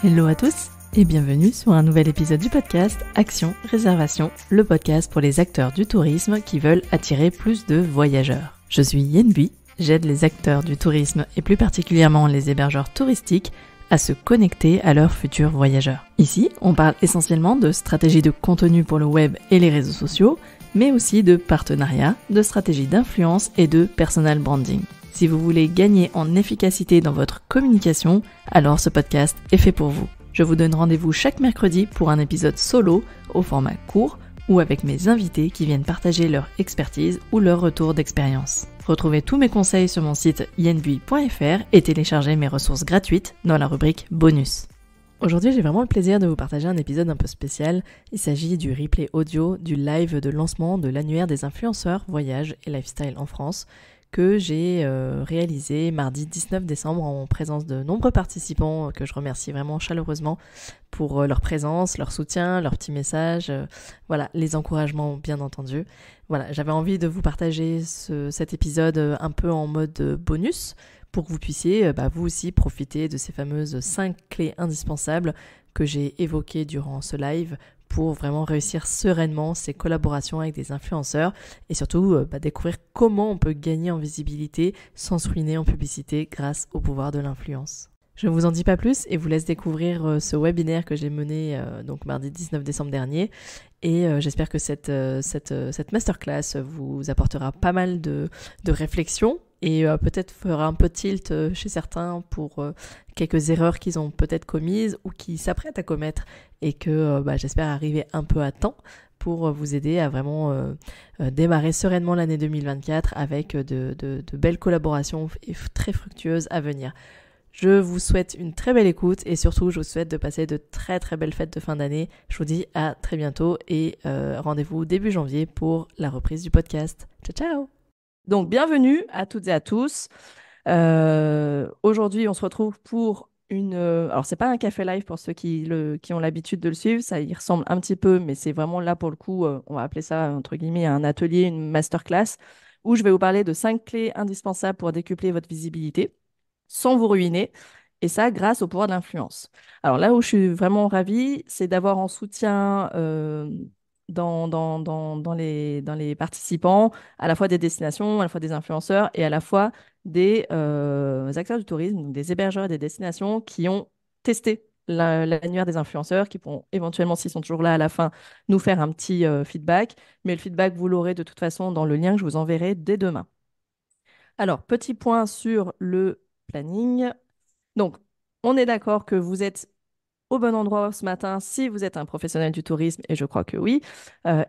Hello à tous et bienvenue sur un nouvel épisode du podcast Action Réservation, le podcast pour les acteurs du tourisme qui veulent attirer plus de voyageurs. Je suis Yen Bui, j'aide les acteurs du tourisme et plus particulièrement les hébergeurs touristiques à se connecter à leurs futurs voyageurs. Ici, on parle essentiellement de stratégies de contenu pour le web et les réseaux sociaux, mais aussi de partenariats, de stratégies d'influence et de personal branding. Si vous voulez gagner en efficacité dans votre communication, alors ce podcast est fait pour vous. Je vous donne rendez-vous chaque mercredi pour un épisode solo au format court ou avec mes invités qui viennent partager leur expertise ou leur retour d'expérience. Retrouvez tous mes conseils sur mon site yenbui.fr et téléchargez mes ressources gratuites dans la rubrique bonus. Aujourd'hui, j'ai vraiment le plaisir de vous partager un épisode un peu spécial. Il s'agit du replay audio du live de lancement de l'annuaire des influenceurs voyage et lifestyle en France que j'ai réalisé mardi 19 décembre en présence de nombreux participants que je remercie vraiment chaleureusement pour leur présence, leur soutien, leurs petits messages, voilà, les encouragements bien entendu. Voilà, j'avais envie de vous partager cet épisode un peu en mode bonus pour que vous puissiez vous aussi profiter de ces fameuses 5 clés indispensables que j'ai évoquées durant ce live pour vraiment réussir sereinement ces collaborations avec des influenceurs et surtout découvrir comment on peut gagner en visibilité sans se ruiner en publicité grâce au pouvoir de l'influence. Je ne vous en dis pas plus et vous laisse découvrir ce webinaire que j'ai mené donc mardi 19 décembre dernier et j'espère que cette masterclass vous apportera pas mal de réflexions et peut-être fera un peu tilt chez certains pour quelques erreurs qu'ils ont peut-être commises ou qui s'apprêtent à commettre et que j'espère arriver un peu à temps pour vous aider à vraiment démarrer sereinement l'année 2024 avec de belles collaborations et très fructueuses à venir. Je vous souhaite une très belle écoute et surtout je vous souhaite de passer de très très belles fêtes de fin d'année. Je vous dis à très bientôt et rendez-vous début janvier pour la reprise du podcast. Ciao ciao! Donc bienvenue à toutes et à tous. Aujourd'hui on se retrouve pour alors c'est pas un café live pour ceux qui ont l'habitude de le suivre, ça y ressemble un petit peu mais c'est vraiment là pour le coup, on va appeler ça entre guillemets un atelier, une masterclass où je vais vous parler de 5 clés indispensables pour décupler votre visibilité sans vous ruiner, et ça grâce au pouvoir de l'influence. Alors là où je suis vraiment ravie, c'est d'avoir en soutien dans les participants à la fois des destinations, à la fois des influenceurs et à la fois des acteurs du tourisme, donc des hébergeurs et des destinations qui ont testé l'annuaire des influenceurs, qui pourront éventuellement, s'ils sont toujours là à la fin, nous faire un petit feedback. Mais le feedback, vous l'aurez de toute façon dans le lien que je vous enverrai dès demain. Alors, petit point sur le planning. Donc, on est d'accord que vous êtes au bon endroit ce matin si vous êtes un professionnel du tourisme, et je crois que oui,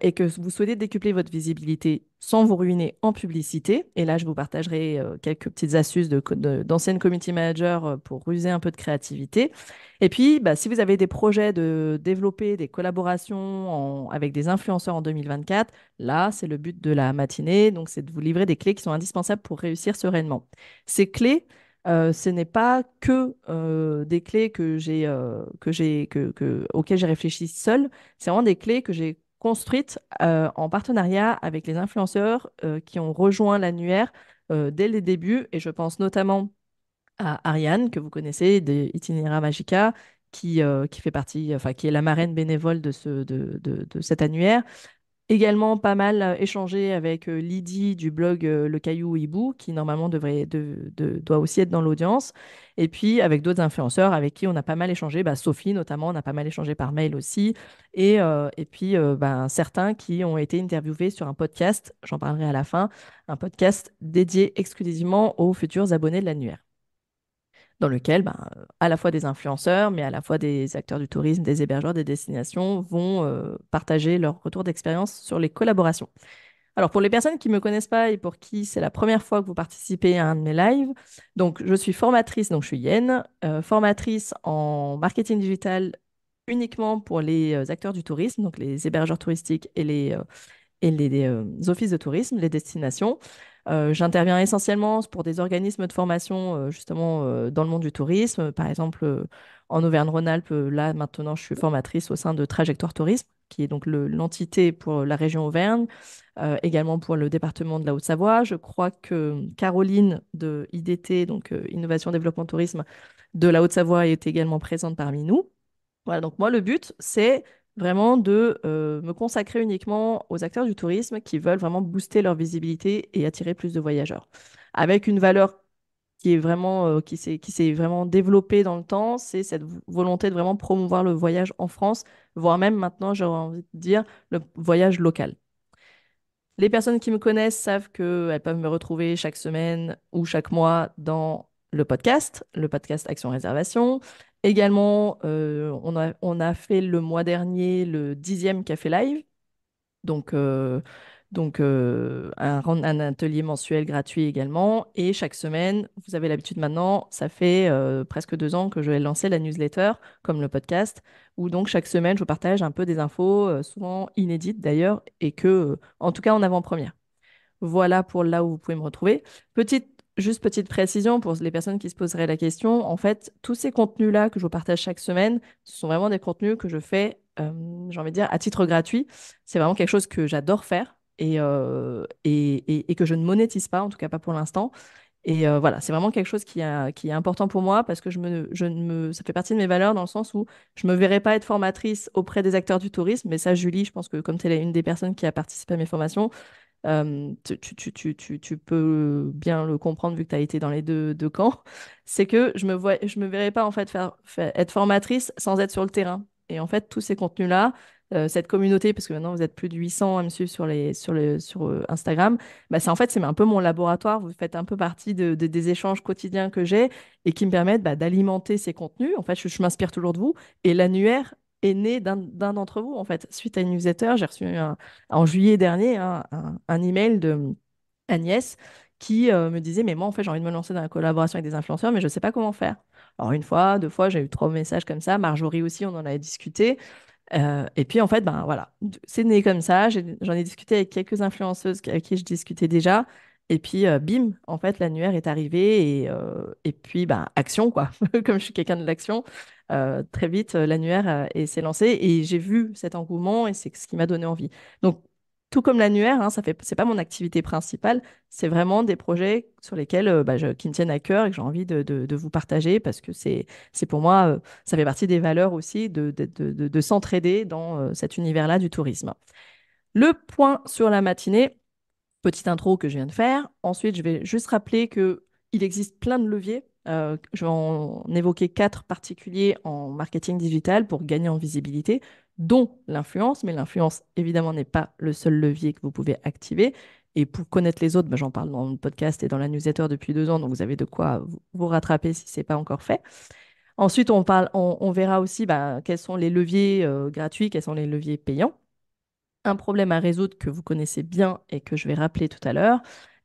et que vous souhaitez décupler votre visibilité sans vous ruiner en publicité. Et là, je vous partagerai quelques petites astuces d'anciennes community managers pour user un peu de créativité. Et puis, si vous avez des projets de développer des collaborations avec des influenceurs en 2024, là, c'est le but de la matinée. Donc, c'est de vous livrer des clés qui sont indispensables pour réussir sereinement. Ces clés, ce n'est pas que des clés auxquelles j'ai réfléchi seule. C'est vraiment des clés que j'ai construites en partenariat avec les influenceurs qui ont rejoint l'annuaire dès les débuts. Et je pense notamment à Ariane, que vous connaissez, de Itinéra Magica, qui fait partie, enfin, qui est la marraine bénévole de cet annuaire. Également pas mal échangé avec Lydie du blog Le Caillou Hibou, qui normalement doit aussi être dans l'audience. Et puis avec d'autres influenceurs avec qui on a pas mal échangé, Sophie notamment, on a pas mal échangé par mail aussi. Et puis certains qui ont été interviewés sur un podcast, j'en parlerai à la fin, un podcast dédié exclusivement aux futurs abonnés de l'annuaire, dans lequel à la fois des influenceurs, mais à la fois des acteurs du tourisme, des hébergeurs, des destinations vont partager leur retour d'expérience sur les collaborations. Alors, pour les personnes qui ne me connaissent pas et pour qui c'est la première fois que vous participez à un de mes lives, donc je suis formatrice, donc je suis Yen, formatrice en marketing digital uniquement pour les acteurs du tourisme, donc les hébergeurs touristiques et les offices de tourisme, les destinations. J'interviens essentiellement pour des organismes de formation justement dans le monde du tourisme. Par exemple, en Auvergne-Rhône-Alpes, là maintenant, je suis formatrice au sein de Trajectoire Tourisme, qui est donc l'entité pour la région Auvergne, également pour le département de la Haute-Savoie. Je crois que Caroline de IDT, donc Innovation Développement Tourisme, de la Haute-Savoie est également présente parmi nous. Voilà, donc moi, le but, c'est vraiment de me consacrer uniquement aux acteurs du tourisme qui veulent vraiment booster leur visibilité et attirer plus de voyageurs. Avec une valeur qui est vraiment, qui s'est vraiment développée dans le temps, c'est cette volonté de vraiment promouvoir le voyage en France, voire même maintenant, j'aurais envie de dire, le voyage local. Les personnes qui me connaissent savent qu'elles peuvent me retrouver chaque semaine ou chaque mois dans le podcast Action Réservation. Également, on a fait le mois dernier le 10e Café Live. Donc, un atelier mensuel gratuit également. Et chaque semaine, vous avez l'habitude maintenant, ça fait presque 2 ans que je vais lancer la newsletter, comme le podcast, où donc chaque semaine, je vous partage un peu des infos, souvent inédites d'ailleurs, et en tout cas en avant-première. Voilà pour là où vous pouvez me retrouver. Juste petite précision pour les personnes qui se poseraient la question. En fait, tous ces contenus-là que je vous partage chaque semaine, ce sont vraiment des contenus que je fais, j'ai envie de dire, à titre gratuit. C'est vraiment quelque chose que j'adore faire et que je ne monétise pas, en tout cas pas pour l'instant. Et voilà, c'est vraiment quelque chose qui est important pour moi parce que ça fait partie de mes valeurs dans le sens où je me verrais pas être formatrice auprès des acteurs du tourisme. Mais ça, Julie, je pense que comme tu es une des personnes qui a participé à mes formations, tu peux bien le comprendre vu que tu as été dans les deux camps, c'est que je me verrais pas en fait être formatrice sans être sur le terrain. Et en fait, tous ces contenus-là, cette communauté, parce que maintenant vous êtes plus de 800 à me suivre sur Instagram, bah c'est en fait c'est un peu mon laboratoire. Vous faites un peu partie des échanges quotidiens que j'ai et qui me permettent d'alimenter ces contenus. En fait, je m'inspire toujours de vous. Et l'annuaire est né d'un d'entre vous, en fait. Suite à une newsletter, j'ai reçu en juillet dernier un email de Agnès qui me disait, mais moi, en fait, j'ai envie de me lancer dans la collaboration avec des influenceurs, mais je ne sais pas comment faire. Alors, une fois, 2 fois, j'ai eu 3 messages comme ça. Marjorie aussi, on en avait discuté. Et puis en fait, ben voilà, c'est né comme ça. J'en ai discuté avec quelques influenceuses avec qui je discutais déjà. Et puis bim, en fait, l'annuaire est arrivé et puis ben action quoi. Comme je suis quelqu'un de l'action, très vite l'annuaire s'est lancé et j'ai vu cet engouement et c'est ce qui m'a donné envie. Donc tout comme l'annuaire, hein, c'est pas mon activité principale, c'est vraiment des projets sur lesquels qui me tiennent à cœur et que j'ai envie de vous partager parce que c'est pour moi ça fait partie des valeurs aussi de s'entraider dans cet univers-là du tourisme. Le point sur la matinée, petite intro que je viens de faire. Ensuite, je vais juste rappeler que il existe plein de leviers. Je vais en évoquer 4 particuliers en marketing digital pour gagner en visibilité, dont l'influence. Mais l'influence, évidemment, n'est pas le seul levier que vous pouvez activer. Et pour connaître les autres, j'en parle dans le podcast et dans la newsletter depuis 2 ans, donc vous avez de quoi vous rattraper si ce n'est pas encore fait. Ensuite, on verra aussi quels sont les leviers gratuits, quels sont les leviers payants. Un problème à résoudre que vous connaissez bien et que je vais rappeler tout à l'heure.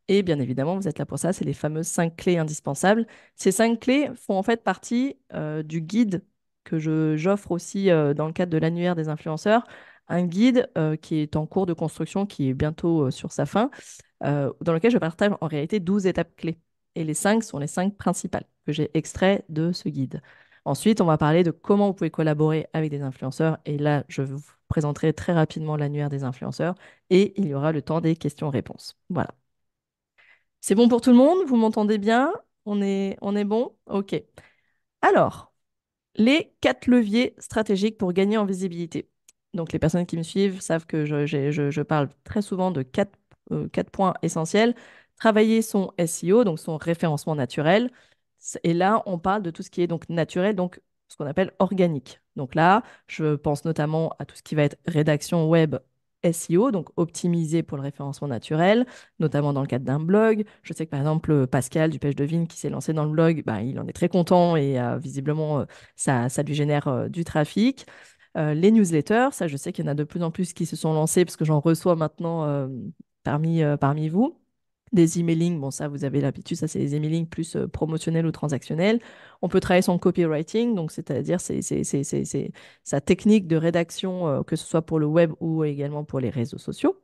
Et bien évidemment, vous êtes là pour ça, c'est les fameuses 5 clés indispensables. Ces 5 clés font en fait partie du guide que j'offre aussi dans le cadre de l'annuaire des influenceurs. Un guide qui est en cours de construction, qui est bientôt sur sa fin, dans lequel je partage en réalité 12 étapes clés. Et les 5 sont les 5 principales que j'ai extraits de ce guide. Ensuite, on va parler de comment vous pouvez collaborer avec des influenceurs. Et là, je vous présenterai très rapidement l'annuaire des influenceurs et il y aura le temps des questions-réponses. Voilà. C'est bon pour tout le monde? Vous m'entendez bien? On est bon? OK. Alors, les 4 leviers stratégiques pour gagner en visibilité. Donc, les personnes qui me suivent savent que je parle très souvent de 4 points essentiels. Travailler son SEO, donc son référencement naturel. Et là, on parle de tout ce qui est donc naturel, donc ce qu'on appelle organique. Donc là, je pense notamment à tout ce qui va être rédaction web SEO, donc optimisé pour le référencement naturel, notamment dans le cadre d'un blog. Je sais que par exemple, Pascal du Pêche de Vigne qui s'est lancé dans le blog, il en est très content et visiblement, ça lui génère du trafic. Les newsletters, ça, je sais qu'il y en a de plus en plus qui se sont lancés parce que j'en reçois maintenant parmi vous. Des emailing, bon ça vous avez l'habitude, ça c'est des emailing plus promotionnels ou transactionnels. On peut travailler son copywriting, donc c'est-à-dire c'est sa technique de rédaction, que ce soit pour le web ou également pour les réseaux sociaux.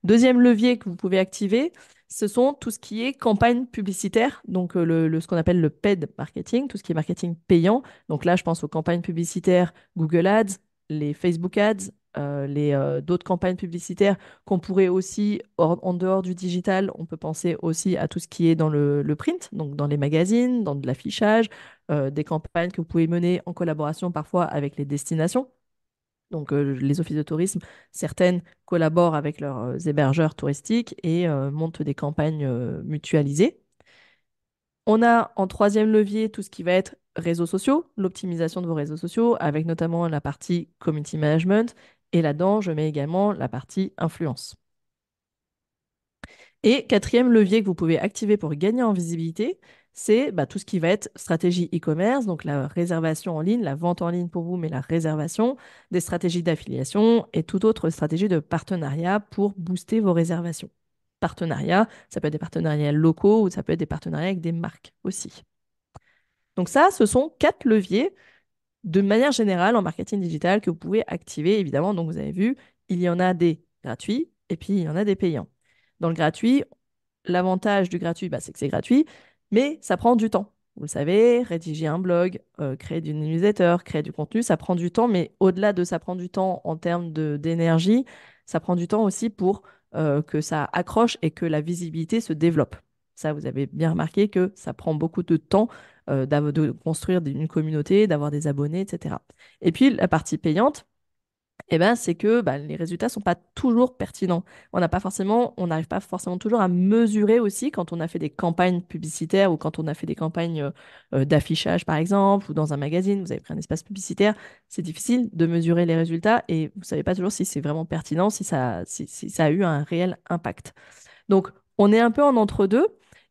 Deuxième levier que vous pouvez activer, ce sont tout ce qui est campagne publicitaire, donc ce qu'on appelle le paid marketing, tout ce qui est marketing payant. Donc là, je pense aux campagnes publicitaires Google Ads, les Facebook Ads, d'autres campagnes publicitaires qu'on pourrait aussi, en dehors du digital, on peut penser aussi à tout ce qui est dans le print, donc dans les magazines, dans de l'affichage, des campagnes que vous pouvez mener en collaboration parfois avec les destinations. Donc, les offices de tourisme, certaines collaborent avec leurs hébergeurs touristiques et montent des campagnes mutualisées. On a en troisième levier tout ce qui va être réseaux sociaux, l'optimisation de vos réseaux sociaux, avec notamment la partie community management. Et là-dedans, je mets également la partie influence. Et quatrième levier que vous pouvez activer pour gagner en visibilité, c'est tout ce qui va être stratégie e-commerce, donc la réservation en ligne, la vente en ligne pour vous, mais la réservation, des stratégies d'affiliation et toute autre stratégie de partenariat pour booster vos réservations. Partenariat, ça peut être des partenariats locaux ou ça peut être des partenariats avec des marques aussi. Donc ça, ce sont quatre leviers de manière générale en marketing digital que vous pouvez activer, évidemment. Donc vous avez vu, il y en a des gratuits et puis il y en a des payants. Dans le gratuit, l'avantage du gratuit, c'est que c'est gratuit, mais ça prend du temps. Vous le savez, rédiger un blog, créer du newsletter, créer du contenu, ça prend du temps, mais au-delà de ça prend du temps en termes d'énergie, ça prend du temps aussi pour que ça accroche et que la visibilité se développe. Ça, vous avez bien remarqué que ça prend beaucoup de temps de construire une communauté, d'avoir des abonnés, etc. Et puis la partie payante, c'est que les résultats sont pas toujours pertinents. On n'arrive pas forcément toujours à mesurer aussi quand on a fait des campagnes publicitaires ou quand on a fait des campagnes d'affichage, par exemple, ou dans un magazine, vous avez pris un espace publicitaire. C'est difficile de mesurer les résultats et vous savez pas toujours si c'est vraiment pertinent, si ça a eu un réel impact. Donc, on est un peu en entre-deux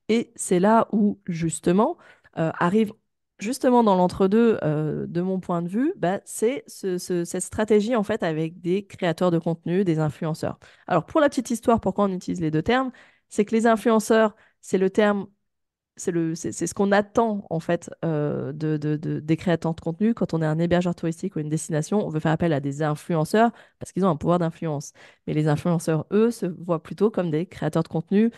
et c'est là où, justement, arrive justement dans l'entre-deux, de mon point de vue, c'est cette stratégie, en fait, avec des créateurs de contenu, des influenceurs. Alors, pour la petite histoire, pourquoi on utilise les deux termes? C'est que les influenceurs, c'est le terme, c'est ce qu'on attend, en fait, des créateurs de contenu. Quand on est un hébergeur touristique ou une destination, on veut faire appel à des influenceurs parce qu'ils ont un pouvoir d'influence. Mais les influenceurs, eux, se voient plutôt comme des créateurs de contenu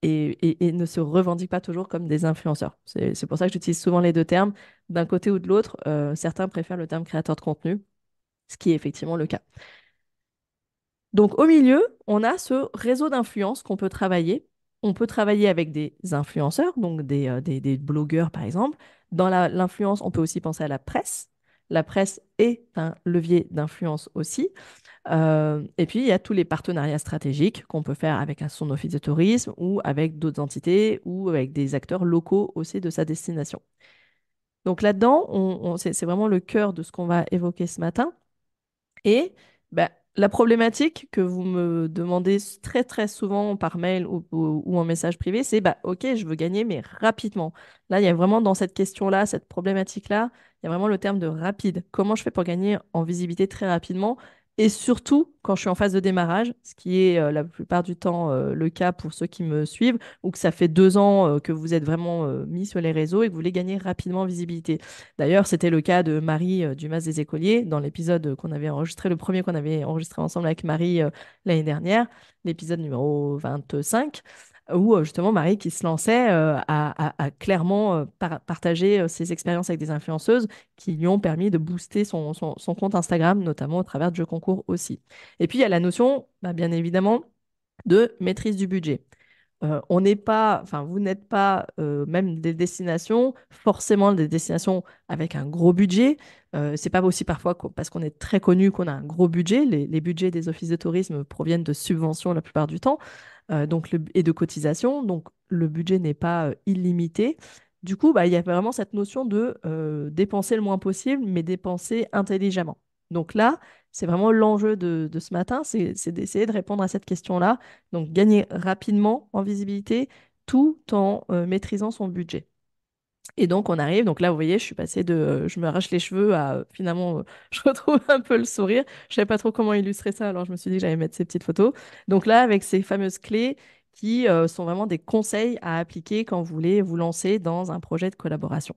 et ne se revendiquent pas toujours comme des influenceurs. C'est pour ça que j'utilise souvent les deux termes. D'un côté ou de l'autre, certains préfèrent le terme créateur de contenu, ce qui est effectivement le cas. Donc au milieu, on a ce réseau d'influence qu'on peut travailler. On peut travailler avec des influenceurs, donc des blogueurs par exemple. Dans l'influence, on peut aussi penser à la presse. La presse est un levier d'influence aussi. Et puis, il y a tous les partenariats stratégiques qu'on peut faire avec son office de tourisme ou avec d'autres entités ou avec des acteurs locaux aussi de sa destination. Donc là-dedans, c'est vraiment le cœur de ce qu'on va évoquer ce matin. Et la problématique que vous me demandez très très souvent par mail ou en message privé, c'est OK, je veux gagner, mais rapidement. Là, il y a vraiment dans cette question-là, cette problématique-là, il y a vraiment le terme de rapide. Comment je fais pour gagner en visibilité très rapidement? Et surtout quand je suis en phase de démarrage, ce qui est la plupart du temps le cas pour ceux qui me suivent, ou que ça fait 2 ans que vous êtes vraiment mis sur les réseaux et que vous voulez gagner rapidement en visibilité. D'ailleurs, c'était le cas de Marie du Mas des Écoliers dans l'épisode qu'on avait enregistré, le premier qu'on avait enregistré ensemble avec Marie l'année dernière, l'épisode numéro 25, où justement Marie qui se lançait a clairement partagé ses expériences avec des influenceuses qui lui ont permis de booster son compte Instagram, notamment au travers de jeux concours aussi. Et puis il y a la notion, bien évidemment, de maîtrise du budget. On n'est pas, enfin, vous n'êtes pas même des destinations, forcément des destinations avec un gros budget. C'est pas aussi parfois parce qu'on est très connu qu'on a un gros budget. Les budgets des offices de tourisme proviennent de subventions la plupart du temps, et de cotisations. Donc le budget n'est pas illimité. Du coup, il y a vraiment cette notion de dépenser le moins possible, mais dépenser intelligemment. Donc là, c'est vraiment l'enjeu de ce matin, c'est d'essayer de répondre à cette question-là. Donc gagner rapidement en visibilité tout en maîtrisant son budget. Et donc on arrive, donc là vous voyez, je suis passée de je me arrache les cheveux à finalement je retrouve un peu le sourire. Je savais pas trop comment illustrer ça, alors je me suis dit que j'allais mettre ces petites photos. Donc là avec ces fameuses clés qui sont vraiment des conseils à appliquer quand vous voulez vous lancer dans un projet de collaboration.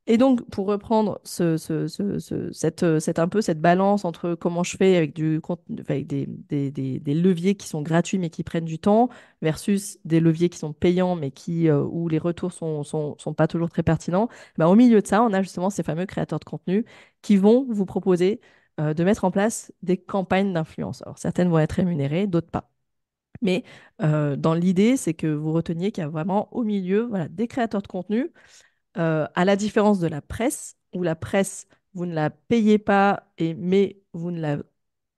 Et donc, pour reprendre un peu cette balance entre comment je fais avec du contenu, avec des leviers qui sont gratuits mais qui prennent du temps, versus des leviers qui sont payants mais où les retours sont pas toujours très pertinents, au milieu de ça, on a justement ces fameux créateurs de contenu qui vont vous proposer de mettre en place des campagnes d'influence. Alors, certaines vont être rémunérées, d'autres pas. Mais dans l'idée, c'est que vous reteniez qu'il y a vraiment au milieu, voilà, des créateurs de contenu, à la différence de la presse, où la presse, vous ne la payez pas, mais vous ne la,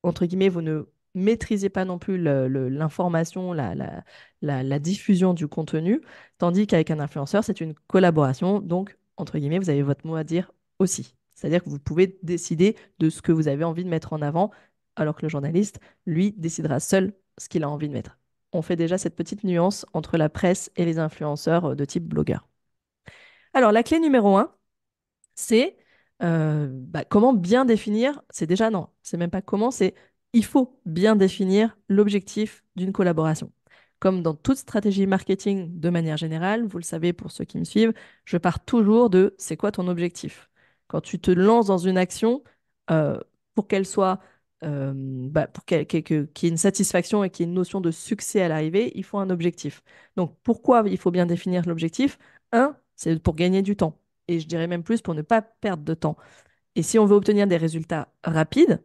entre guillemets, vous ne maîtrisez pas non plus l'information, la diffusion du contenu, tandis qu'avec un influenceur, c'est une collaboration, donc, entre guillemets, vous avez votre mot à dire aussi. C'est-à-dire que vous pouvez décider de ce que vous avez envie de mettre en avant, alors que le journaliste, lui, décidera seul ce qu'il a envie de mettre. On fait déjà cette petite nuance entre la presse et les influenceurs de type blogueur. Alors, la clé numéro un, c'est comment bien définir, c'est déjà non, c'est même pas comment, c'est il faut bien définir l'objectif d'une collaboration. Comme dans toute stratégie marketing de manière générale, vous le savez pour ceux qui me suivent, je pars toujours de c'est quoi ton objectif. Quand tu te lances dans une action, euh, pour qu'elle soit, pour qu'il y ait une satisfaction et qu'il y ait une notion de succès à l'arrivée, il faut un objectif. Donc pourquoi il faut bien définir l'objectif? Un, c'est pour gagner du temps et je dirais même plus pour ne pas perdre de temps. Et si on veut obtenir des résultats rapides,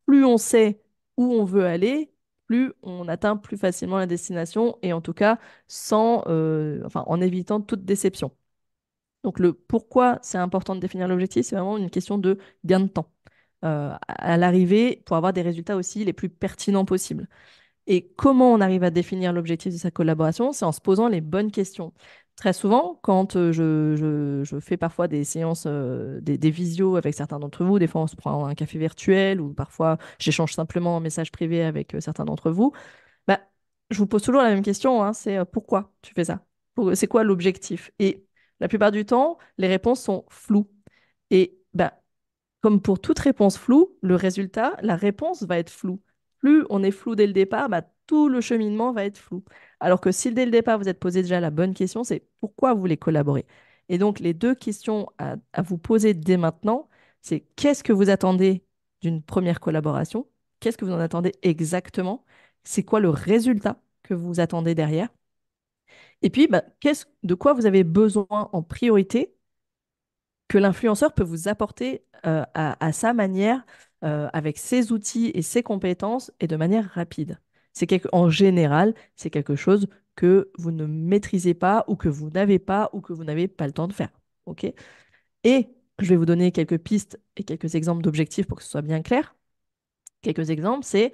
plus on sait où on veut aller, plus on atteint plus facilement la destination et en tout cas en évitant toute déception. Donc le pourquoi c'est important de définir l'objectif, c'est vraiment une question de gain de temps à l'arrivée pour avoir des résultats aussi les plus pertinents possibles. Et comment on arrive à définir l'objectif de sa collaboration? C'est en se posant les bonnes questions. Très souvent, quand je fais parfois des séances, des visios avec certains d'entre vous, des fois on se prend un café virtuel ou parfois j'échange simplement un message privé avec certains d'entre vous, bah, je vous pose toujours la même question, hein, c'est pourquoi tu fais ça? C'est quoi l'objectif? Et la plupart du temps, les réponses sont floues. Et comme pour toute réponse floue, le résultat, la réponse va être floue. Plus on est flou dès le départ, tout le cheminement va être flou. Alors que si dès le départ, vous êtes posé déjà la bonne question, c'est pourquoi vous voulez collaborer. Et donc, les deux questions à vous poser dès maintenant, c'est qu'est-ce que vous attendez d'une première collaboration? Qu'est-ce que vous en attendez exactement? C'est quoi le résultat que vous attendez derrière? Et puis, de quoi vous avez besoin en priorité que l'influenceur peut vous apporter à sa manière, avec ses outils et ses compétences et de manière rapide. En général, c'est quelque chose que vous ne maîtrisez pas ou que vous n'avez pas ou que vous n'avez pas le temps de faire. OK? Et je vais vous donner quelques pistes et quelques exemples d'objectifs pour que ce soit bien clair. Quelques exemples, c'est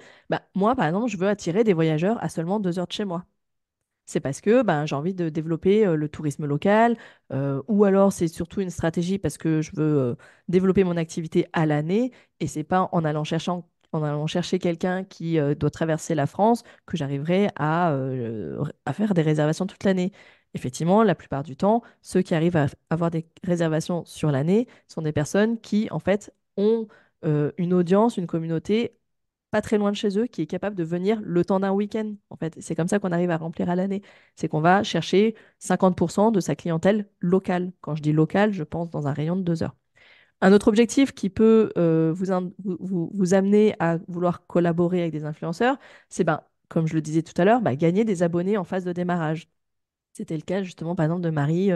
moi, par exemple, je veux attirer des voyageurs à seulement 2 heures de chez moi. C'est parce que j'ai envie de développer le tourisme local, ou alors c'est surtout une stratégie parce que je veux développer mon activité à l'année, et c'est pas en allant chercher quelqu'un qui doit traverser la France que j'arriverai à faire des réservations toute l'année. Effectivement, la plupart du temps, ceux qui arrivent à avoir des réservations sur l'année sont des personnes qui, en fait, ont une audience, une communauté pas très loin de chez eux, qui est capable de venir le temps d'un week-end. En fait, c'est comme ça qu'on arrive à remplir à l'année. C'est qu'on va chercher 50% de sa clientèle locale. Quand je dis locale, je pense dans un rayon de 2 heures. Un autre objectif qui peut vous amener à vouloir collaborer avec des influenceurs, c'est, comme je le disais tout à l'heure, gagner des abonnés en phase de démarrage. C'était le cas justement par exemple de Marie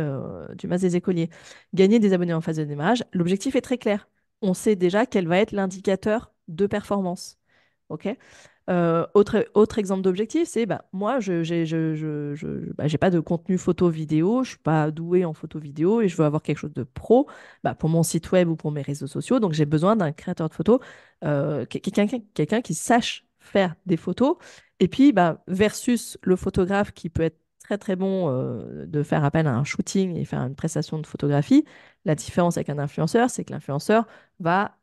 du Mas des Écoliers. Gagner des abonnés en phase de démarrage, l'objectif est très clair. On sait déjà quel va être l'indicateur de performance. OK? Autre exemple d'objectif, c'est moi, j'ai pas de contenu photo vidéo, je suis pas douée en photo vidéo et je veux avoir quelque chose de pro pour mon site web ou pour mes réseaux sociaux. Donc j'ai besoin d'un créateur de photos, quelqu'un qui sache faire des photos. Et puis versus le photographe qui peut être très très bon de faire appel à un shooting et faire une prestation de photographie. La différence avec un influenceur, c'est que l'influenceur va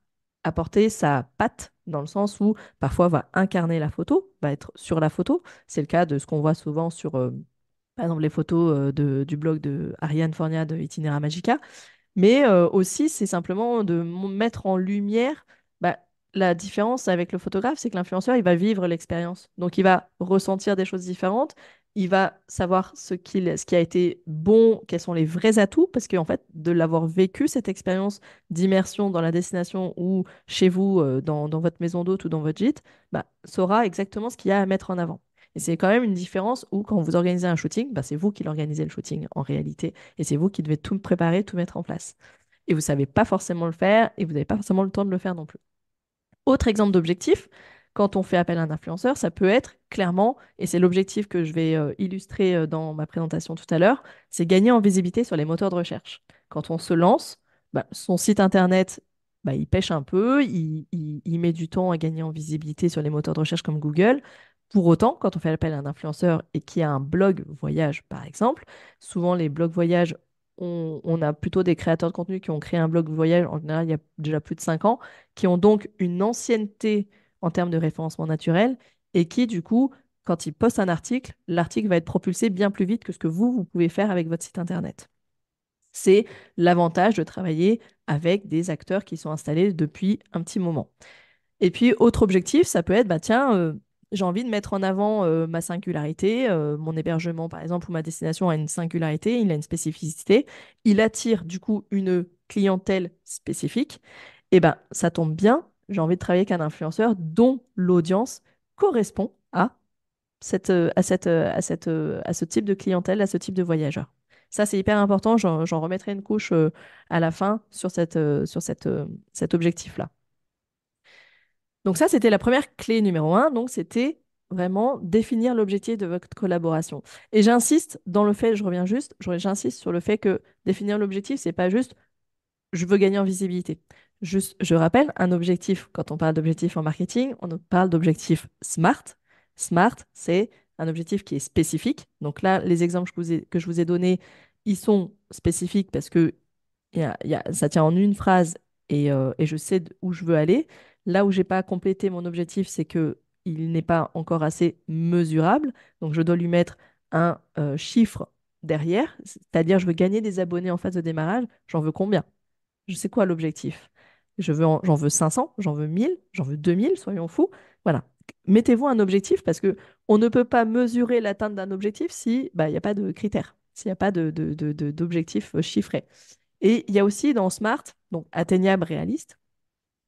apporter sa patte dans le sens où parfois va incarner la photo, va être sur la photo. C'est le cas de ce qu'on voit souvent sur, par exemple, les photos du blog de Ariane Fornia de Itinera Magica. Mais aussi, c'est simplement de mettre en lumière bah, la différence avec le photographe, c'est que l'influenceur, il va vivre l'expérience. Donc, il va ressentir des choses différentes. Il va savoir ce qui a été bon, quels sont les vrais atouts, parce qu'en fait, de l'avoir vécu, cette expérience d'immersion dans la destination ou chez vous, dans votre maison d'hôte ou dans votre gîte, saura exactement ce qu'il y a à mettre en avant. Et c'est quand même une différence où, quand vous organisez un shooting, c'est vous qui l'organisez le shooting en réalité. Et c'est vous qui devez tout préparer, tout mettre en place. Et vous savez pas forcément le faire et vous n'avez pas forcément le temps de le faire non plus. Autre exemple d'objectif, quand on fait appel à un influenceur, ça peut être clairement, et c'est l'objectif que je vais illustrer dans ma présentation tout à l'heure, c'est gagner en visibilité sur les moteurs de recherche. Quand on se lance, bah, son site internet, bah, il pêche un peu, il met du temps à gagner en visibilité sur les moteurs de recherche comme Google. Pour autant, quand on fait appel à un influenceur et qui a un blog voyage, par exemple, souvent les blogs voyage, on a plutôt des créateurs de contenu qui ont créé un blog voyage, en général, il y a déjà plus de 5 ans, qui ont donc une ancienneté en termes de référencement naturel et qui, du coup, quand ils postent un article, l'article va être propulsé bien plus vite que ce que vous pouvez faire avec votre site internet. C'est l'avantage de travailler avec des acteurs qui sont installés depuis un petit moment. Et puis, autre objectif, ça peut être, bah, tiens, j'ai envie de mettre en avant ma singularité, mon hébergement, par exemple, ou ma destination a une singularité, il a une spécificité, il attire du coup une clientèle spécifique. Et ben, ça tombe bien, j'ai envie de travailler avec un influenceur dont l'audience correspond à ce type de clientèle, à ce type de voyageur. Ça, c'est hyper important. J'en remettrai une couche à la fin sur cet objectif-là. Donc ça, c'était la première clé numéro un. Donc c'était vraiment définir l'objectif de votre collaboration. Et j'insiste dans le fait, je reviens juste, j'insiste sur le fait que définir l'objectif, c'est pas juste je veux gagner en visibilité. Juste, je rappelle, un objectif, quand on parle d'objectif en marketing, on parle d'objectif SMART. SMART, c'est un objectif qui est spécifique. Donc là, les exemples que je vous ai donnés, ils sont spécifiques parce que ça tient en une phrase et je sais où je veux aller. Là où j'ai pas complété mon objectif, c'est que il n'est pas encore assez mesurable. Donc je dois lui mettre un chiffre derrière, c'est-à-dire je veux gagner des abonnés en phase de démarrage. J'en veux combien? Je sais quoi l'objectif. J'en veux 500, j'en veux 1000, j'en veux 2000, soyons fous. Voilà. Mettez-vous un objectif parce que on ne peut pas mesurer l'atteinte d'un objectif si bah, il n'y a pas de critères, s'il n'y a pas d'objectif chiffré. Et il y a aussi dans Smart, donc atteignable, réaliste,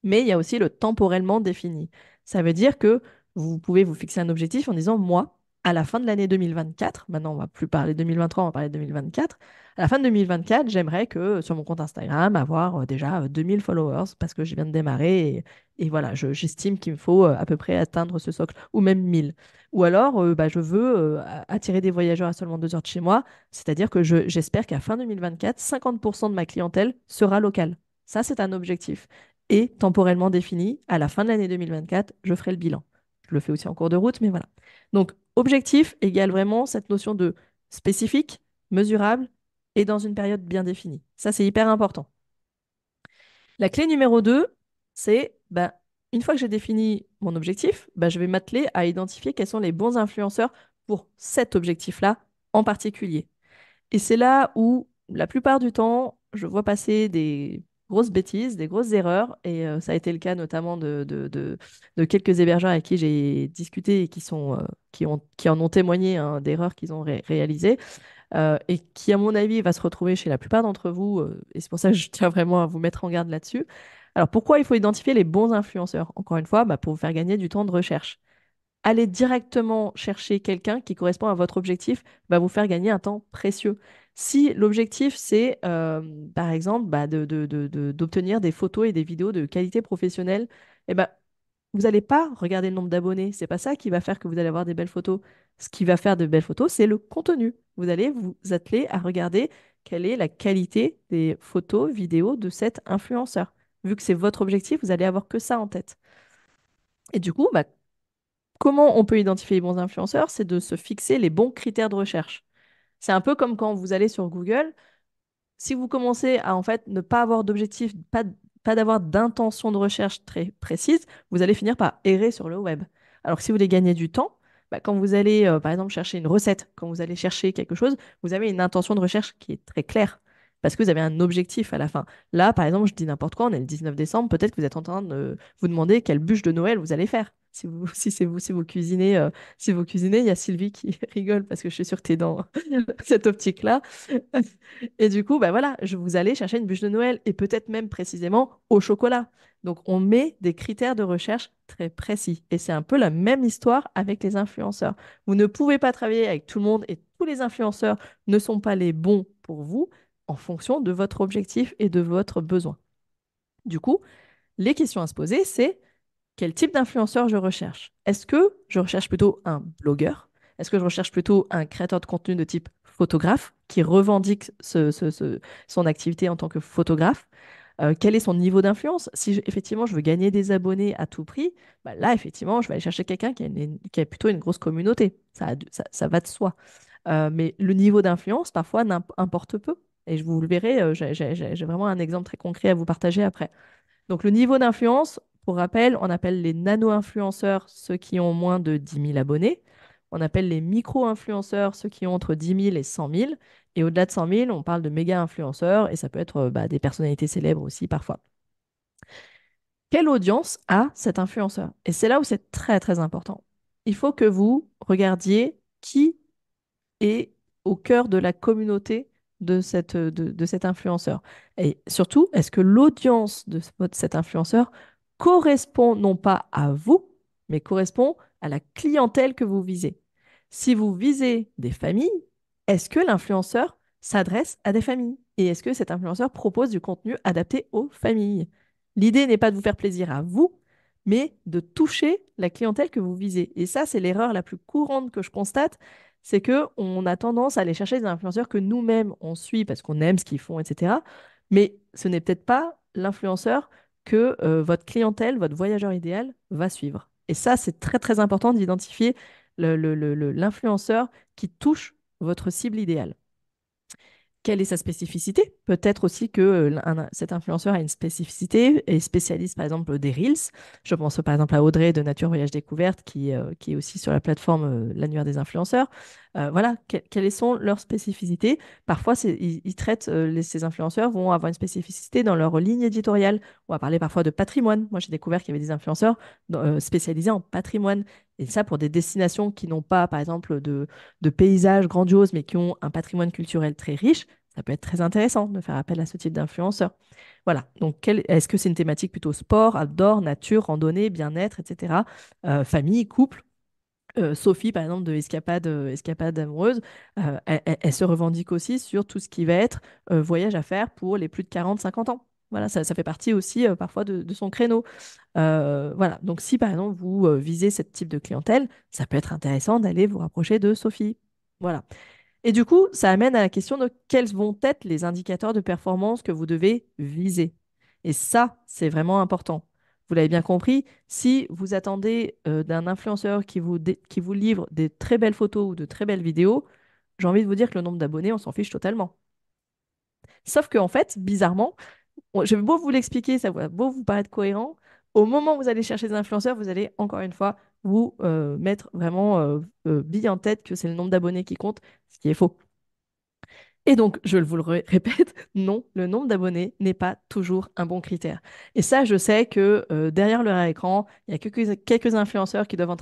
mais il y a aussi le temporellement défini. Ça veut dire que vous pouvez vous fixer un objectif en disant, moi, à la fin de l'année 2024, maintenant on va plus parler 2023, on va parler 2024, à la fin de 2024, j'aimerais que sur mon compte Instagram, avoir déjà 2000 followers parce que je viens de démarrer et voilà, j'estime qu'il me faut à peu près atteindre ce socle, ou même 1000. Ou alors, bah, je veux attirer des voyageurs à seulement 2 heures de chez moi, c'est-à-dire que j'espère qu'à fin 2024, 50% de ma clientèle sera locale. Ça, c'est un objectif et temporellement défini. À la fin de l'année 2024, je ferai le bilan. Je le fais aussi en cours de route, mais voilà. Donc, objectif égale vraiment cette notion de spécifique, mesurable et dans une période bien définie. Ça, c'est hyper important. La clé numéro 2, c'est bah, une fois que j'ai défini mon objectif, bah, je vais m'atteler à identifier quels sont les bons influenceurs pour cet objectif-là en particulier. Et c'est là où, la plupart du temps, je vois passer des grosses bêtises, des grosses erreurs, et ça a été le cas notamment de quelques hébergeurs avec qui j'ai discuté et qui en ont témoigné hein, d'erreurs qu'ils ont réalisées, et qui, à mon avis, va se retrouver chez la plupart d'entre vous, et c'est pour ça que je tiens vraiment à vous mettre en garde là-dessus. Alors pourquoi il faut identifier les bons influenceurs? Encore une fois, bah, pour vous faire gagner du temps de recherche. Aller directement chercher quelqu'un qui correspond à votre objectif va vous faire gagner un temps précieux. Si l'objectif, c'est, par exemple, bah, d'obtenir des photos et des vidéos de qualité professionnelle, eh ben, vous n'allez pas regarder le nombre d'abonnés. C'est pas ça qui va faire que vous allez avoir des belles photos. Ce qui va faire de belles photos, c'est le contenu. Vous allez vous atteler à regarder quelle est la qualité des photos, vidéos de cet influenceur. Vu que c'est votre objectif, vous allez avoir que ça en tête. Et du coup, bah, comment on peut identifier les bons influenceurs? C'est de se fixer les bons critères de recherche. C'est un peu comme quand vous allez sur Google. Si vous commencez à en fait ne pas avoir d'objectif, pas d'avoir d'intention de recherche très précise, vous allez finir par errer sur le web. Alors que si vous voulez gagner du temps, bah, quand vous allez par exemple chercher une recette, quand vous allez chercher quelque chose, vous avez une intention de recherche qui est très claire. Parce que vous avez un objectif à la fin. Là, par exemple, je dis n'importe quoi, on est le 19 décembre, peut-être que vous êtes en train de vous demander quelle bûche de Noël vous allez faire. Si vous cuisinez, si vous cuisinez, il y a Sylvie qui rigole parce que je suis sûre que tu es dans cette optique-là. Et du coup, bah voilà, vous allez chercher une bûche de Noël et peut-être même précisément au chocolat. Donc, on met des critères de recherche très précis. Et c'est un peu la même histoire avec les influenceurs. Vous ne pouvez pas travailler avec tout le monde et tous les influenceurs ne sont pas les bons pour vous en fonction de votre objectif et de votre besoin. Du coup, les questions à se poser, c'est quel type d'influenceur je recherche. Est-ce que je recherche plutôt un blogueur? Est-ce que je recherche plutôt un créateur de contenu de type photographe qui revendique son activité en tant que photographe? Quel est son niveau d'influence? Si effectivement je veux gagner des abonnés à tout prix, bah là effectivement je vais aller chercher quelqu'un qui a plutôt une grosse communauté. Ça va de soi. Mais le niveau d'influence parfois importe peu. Et je vous le verrai, j'ai vraiment un exemple très concret à vous partager après. Donc le niveau d'influence, pour rappel, on appelle les nano-influenceurs ceux qui ont moins de 10 000 abonnés. On appelle les micro-influenceurs ceux qui ont entre 10 000 et 100 000. Et au-delà de 100 000, on parle de méga-influenceurs et ça peut être des personnalités célèbres aussi parfois. Quelle audience a cet influenceur? Et c'est là où c'est très très important. Il faut que vous regardiez qui est au cœur de la communauté de cet influenceur. Et surtout, est-ce que l'audience de cet influenceur correspond non pas à vous, mais correspond à la clientèle que vous visez? Si vous visez des familles, est-ce que l'influenceur s'adresse à des familles? Et est-ce que cet influenceur propose du contenu adapté aux familles? L'idée n'est pas de vous faire plaisir à vous, mais de toucher la clientèle que vous visez. Et ça, c'est l'erreur la plus courante que je constate, c'est que on a tendance à aller chercher des influenceurs que nous-mêmes on suit parce qu'on aime ce qu'ils font, etc. Mais ce n'est peut-être pas l'influenceur que votre clientèle, votre voyageur idéal va suivre. Et ça, c'est très très important d'identifier l'influenceur qui touche votre cible idéale. Quelle est sa spécificité? Peut-être aussi que cet influenceur a une spécificité et spécialiste par exemple des Reels. Je pense par exemple à Audrey de Nature Voyage Découverte qui est aussi sur la plateforme l'annuaire des influenceurs. Voilà, quelles sont leurs spécificités? Parfois, ils traitent, ces influenceurs vont avoir une spécificité dans leur ligne éditoriale. On va parler parfois de patrimoine. Moi, j'ai découvert qu'il y avait des influenceurs spécialisés en patrimoine. Et ça pour des destinations qui n'ont pas, par exemple, de paysages grandioses, mais qui ont un patrimoine culturel très riche. Ça peut être très intéressant de faire appel à ce type d'influenceurs. Voilà. Donc, est-ce que c'est une thématique plutôt sport, outdoor, nature, randonnée, bien-être, etc. Famille, couple. Sophie, par exemple, de Escapade amoureuse, elle se revendique aussi sur tout ce qui va être voyage à faire pour les plus de 40-50 ans. Voilà, ça fait partie aussi parfois de son créneau. Voilà, donc si par exemple vous visez ce type de clientèle, ça peut être intéressant d'aller vous rapprocher de Sophie. Voilà. Et du coup, ça amène à la question de quels vont être les indicateurs de performance que vous devez viser. Et ça, c'est vraiment important. Vous l'avez bien compris, si vous attendez d'un influenceur qui vous livre des très belles photos ou de très belles vidéos, j'ai envie de vous dire que le nombre d'abonnés, on s'en fiche totalement. Sauf qu'en fait, bizarrement, je vais beau vous l'expliquer, ça va beau vous paraître cohérent, au moment où vous allez chercher des influenceurs, vous allez encore une fois vous mettre vraiment bille en tête que c'est le nombre d'abonnés qui compte, ce qui est faux. Et donc, je vous le répète, non, le nombre d'abonnés n'est pas toujours un bon critère. Et ça, je sais que derrière leur écran, il y a quelques influenceurs qui doivent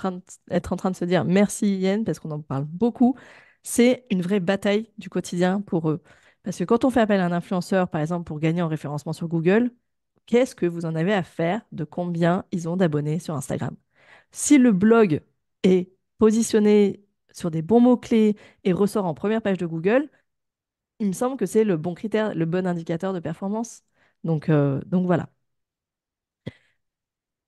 être en train de se dire merci Yen, parce qu'on en parle beaucoup. C'est une vraie bataille du quotidien pour eux. Parce que quand on fait appel à un influenceur, par exemple, pour gagner en référencement sur Google, qu'est-ce que vous en avez à faire de combien ils ont d'abonnés sur Instagram? Si le blog est positionné sur des bons mots-clés et ressort en première page de Google, il me semble que c'est le bon critère, le bon indicateur de performance. Donc voilà.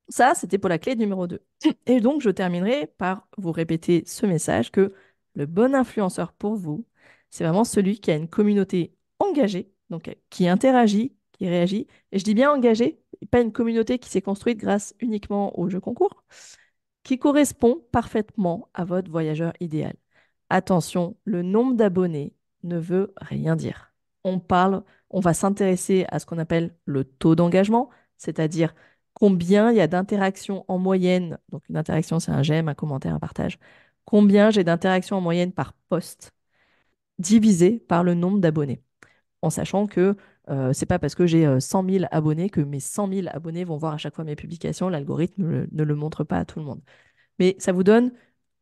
Ça, c'était pour la clé numéro 2. Et donc, je terminerai par vous répéter ce message que le bon influenceur pour vous, c'est vraiment celui qui a une communauté engagée, donc qui interagit, qui réagit. Et je dis bien engagée, et pas une communauté qui s'est construite grâce uniquement au jeu concours, qui correspond parfaitement à votre voyageur idéal. Attention, le nombre d'abonnés ne veut rien dire. On va s'intéresser à ce qu'on appelle le taux d'engagement, c'est-à-dire combien il y a d'interactions en moyenne. Donc une interaction, c'est un j'aime, un commentaire, un partage. Combien j'ai d'interactions en moyenne par poste, divisé par le nombre d'abonnés. En sachant que c'est pas parce que j'ai 100 000 abonnés que mes 100 000 abonnés vont voir à chaque fois mes publications. L'algorithme ne le montre pas à tout le monde. Mais ça vous donne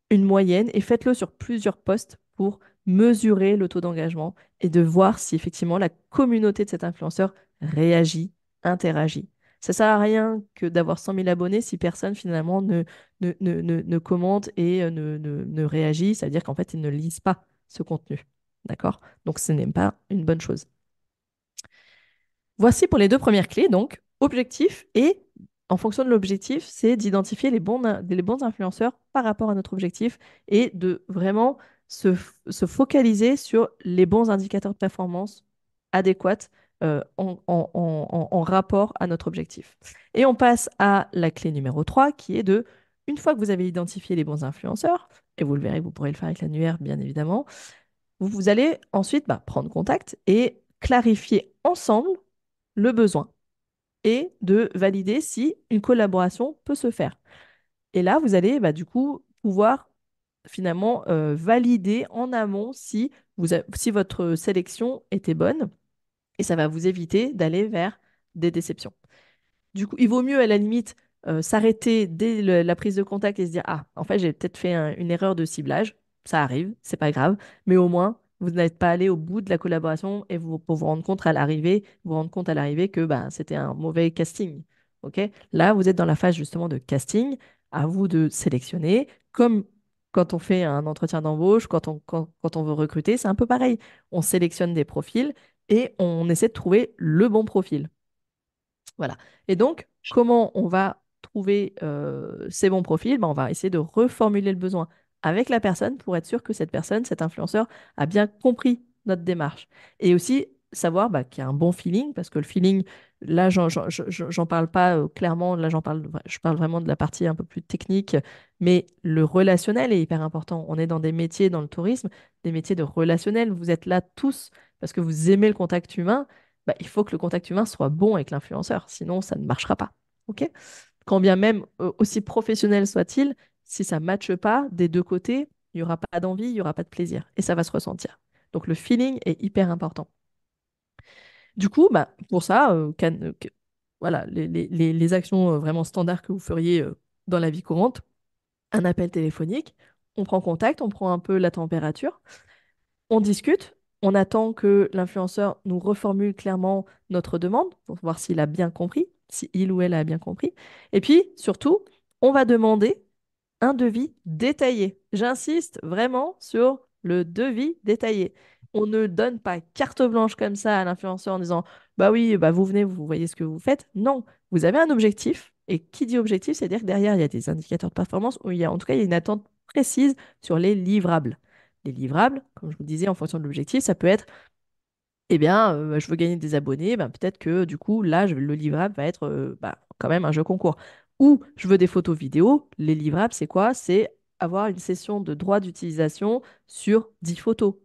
une moyenne et faites-le sur plusieurs postes pour mesurer le taux d'engagement et de voir si effectivement la communauté de cet influenceur réagit, interagit. Ça sert à rien que d'avoir 100 000 abonnés si personne finalement ne commente et ne réagit. Ça veut dire qu'en fait, ils ne lisent pas ce contenu. D'accord? Donc, ce n'est pas une bonne chose. Voici pour les deux premières clés, donc objectif et en fonction de l'objectif, c'est d'identifier les bons influenceurs par rapport à notre objectif et de vraiment se focaliser sur les bons indicateurs de performance adéquats en rapport à notre objectif. Et on passe à la clé numéro 3 qui est de, une fois que vous avez identifié les bons influenceurs, et vous le verrez, vous pourrez le faire avec l'annuaire, bien évidemment, vous allez ensuite prendre contact et clarifier ensemble le besoin et de valider si une collaboration peut se faire. Et là, vous allez du coup pouvoir finalement valider en amont si votre sélection était bonne et ça va vous éviter d'aller vers des déceptions. Du coup, il vaut mieux à la limite s'arrêter dès la prise de contact et se dire, ah, en fait, j'ai peut-être fait une erreur de ciblage. Ça arrive, c'est pas grave, mais au moins, vous n'êtes pas allé au bout de la collaboration et pour vous rendre compte à l'arrivée, que c'était un mauvais casting. Ok? Là, vous êtes dans la phase justement de casting. À vous de sélectionner. Comme quand on fait un entretien d'embauche, quand on veut recruter, c'est un peu pareil. On sélectionne des profils et on essaie de trouver le bon profil. Voilà. Et donc, comment on va trouver ces bons profils? On va essayer de reformuler le besoin avec la personne pour être sûr que cette personne, cet influenceur, a bien compris notre démarche. Et aussi savoir qu'il y a un bon feeling, parce que le feeling, là, j'en parle pas clairement, là, je parle vraiment de la partie un peu plus technique, mais le relationnel est hyper important. On est dans des métiers, dans le tourisme, des métiers de relationnel. Vous êtes là tous parce que vous aimez le contact humain, il faut que le contact humain soit bon avec l'influenceur, sinon ça ne marchera pas. Ok? Quand bien même aussi professionnel soit-il, si ça ne matche pas des deux côtés, il n'y aura pas d'envie, il n'y aura pas de plaisir et ça va se ressentir. Donc le feeling est hyper important. Du coup, pour ça, voilà, les actions vraiment standards que vous feriez dans la vie courante, un appel téléphonique, on prend contact, on prend un peu la température. On discute, on attend que l'influenceur nous reformule clairement notre demande pour voir s'il a bien compris, si il ou elle a bien compris. Et puis, surtout, on va demander un devis détaillé. J'insiste vraiment sur le devis détaillé. On ne donne pas carte blanche comme ça à l'influenceur en disant, bah oui, vous venez, vous voyez ce que vous faites. Non, vous avez un objectif. Et qui dit objectif, c'est-à-dire que derrière, il y a des indicateurs de performance où en tout cas, il y a une attente précise sur les livrables. Les livrables, comme je vous disais, en fonction de l'objectif, ça peut être, eh bien, je veux gagner des abonnés, peut-être que du coup, là, le livrable va être quand même un jeu concours. Ou je veux des photos vidéo, les livrables, c'est quoi? C'est avoir une session de droit d'utilisation sur 10 photos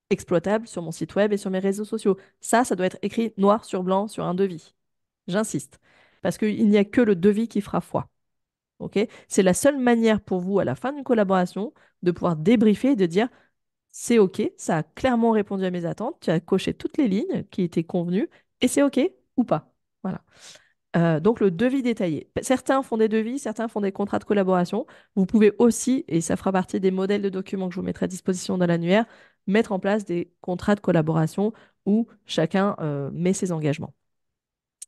exploitables sur mon site web et sur mes réseaux sociaux. Ça doit être écrit noir sur blanc sur un devis. J'insiste. Parce qu'il n'y a que le devis qui fera foi. Ok. C'est la seule manière pour vous, à la fin d'une collaboration, de pouvoir débriefer et de dire c'est OK, ça a clairement répondu à mes attentes, tu as coché toutes les lignes qui étaient convenues et c'est OK ou pas. Voilà. Donc le devis détaillé. Certains font des devis, certains font des contrats de collaboration. Vous pouvez aussi, et ça fera partie des modèles de documents que je vous mettrai à disposition dans l'annuaire, mettre en place des contrats de collaboration où chacun met ses engagements.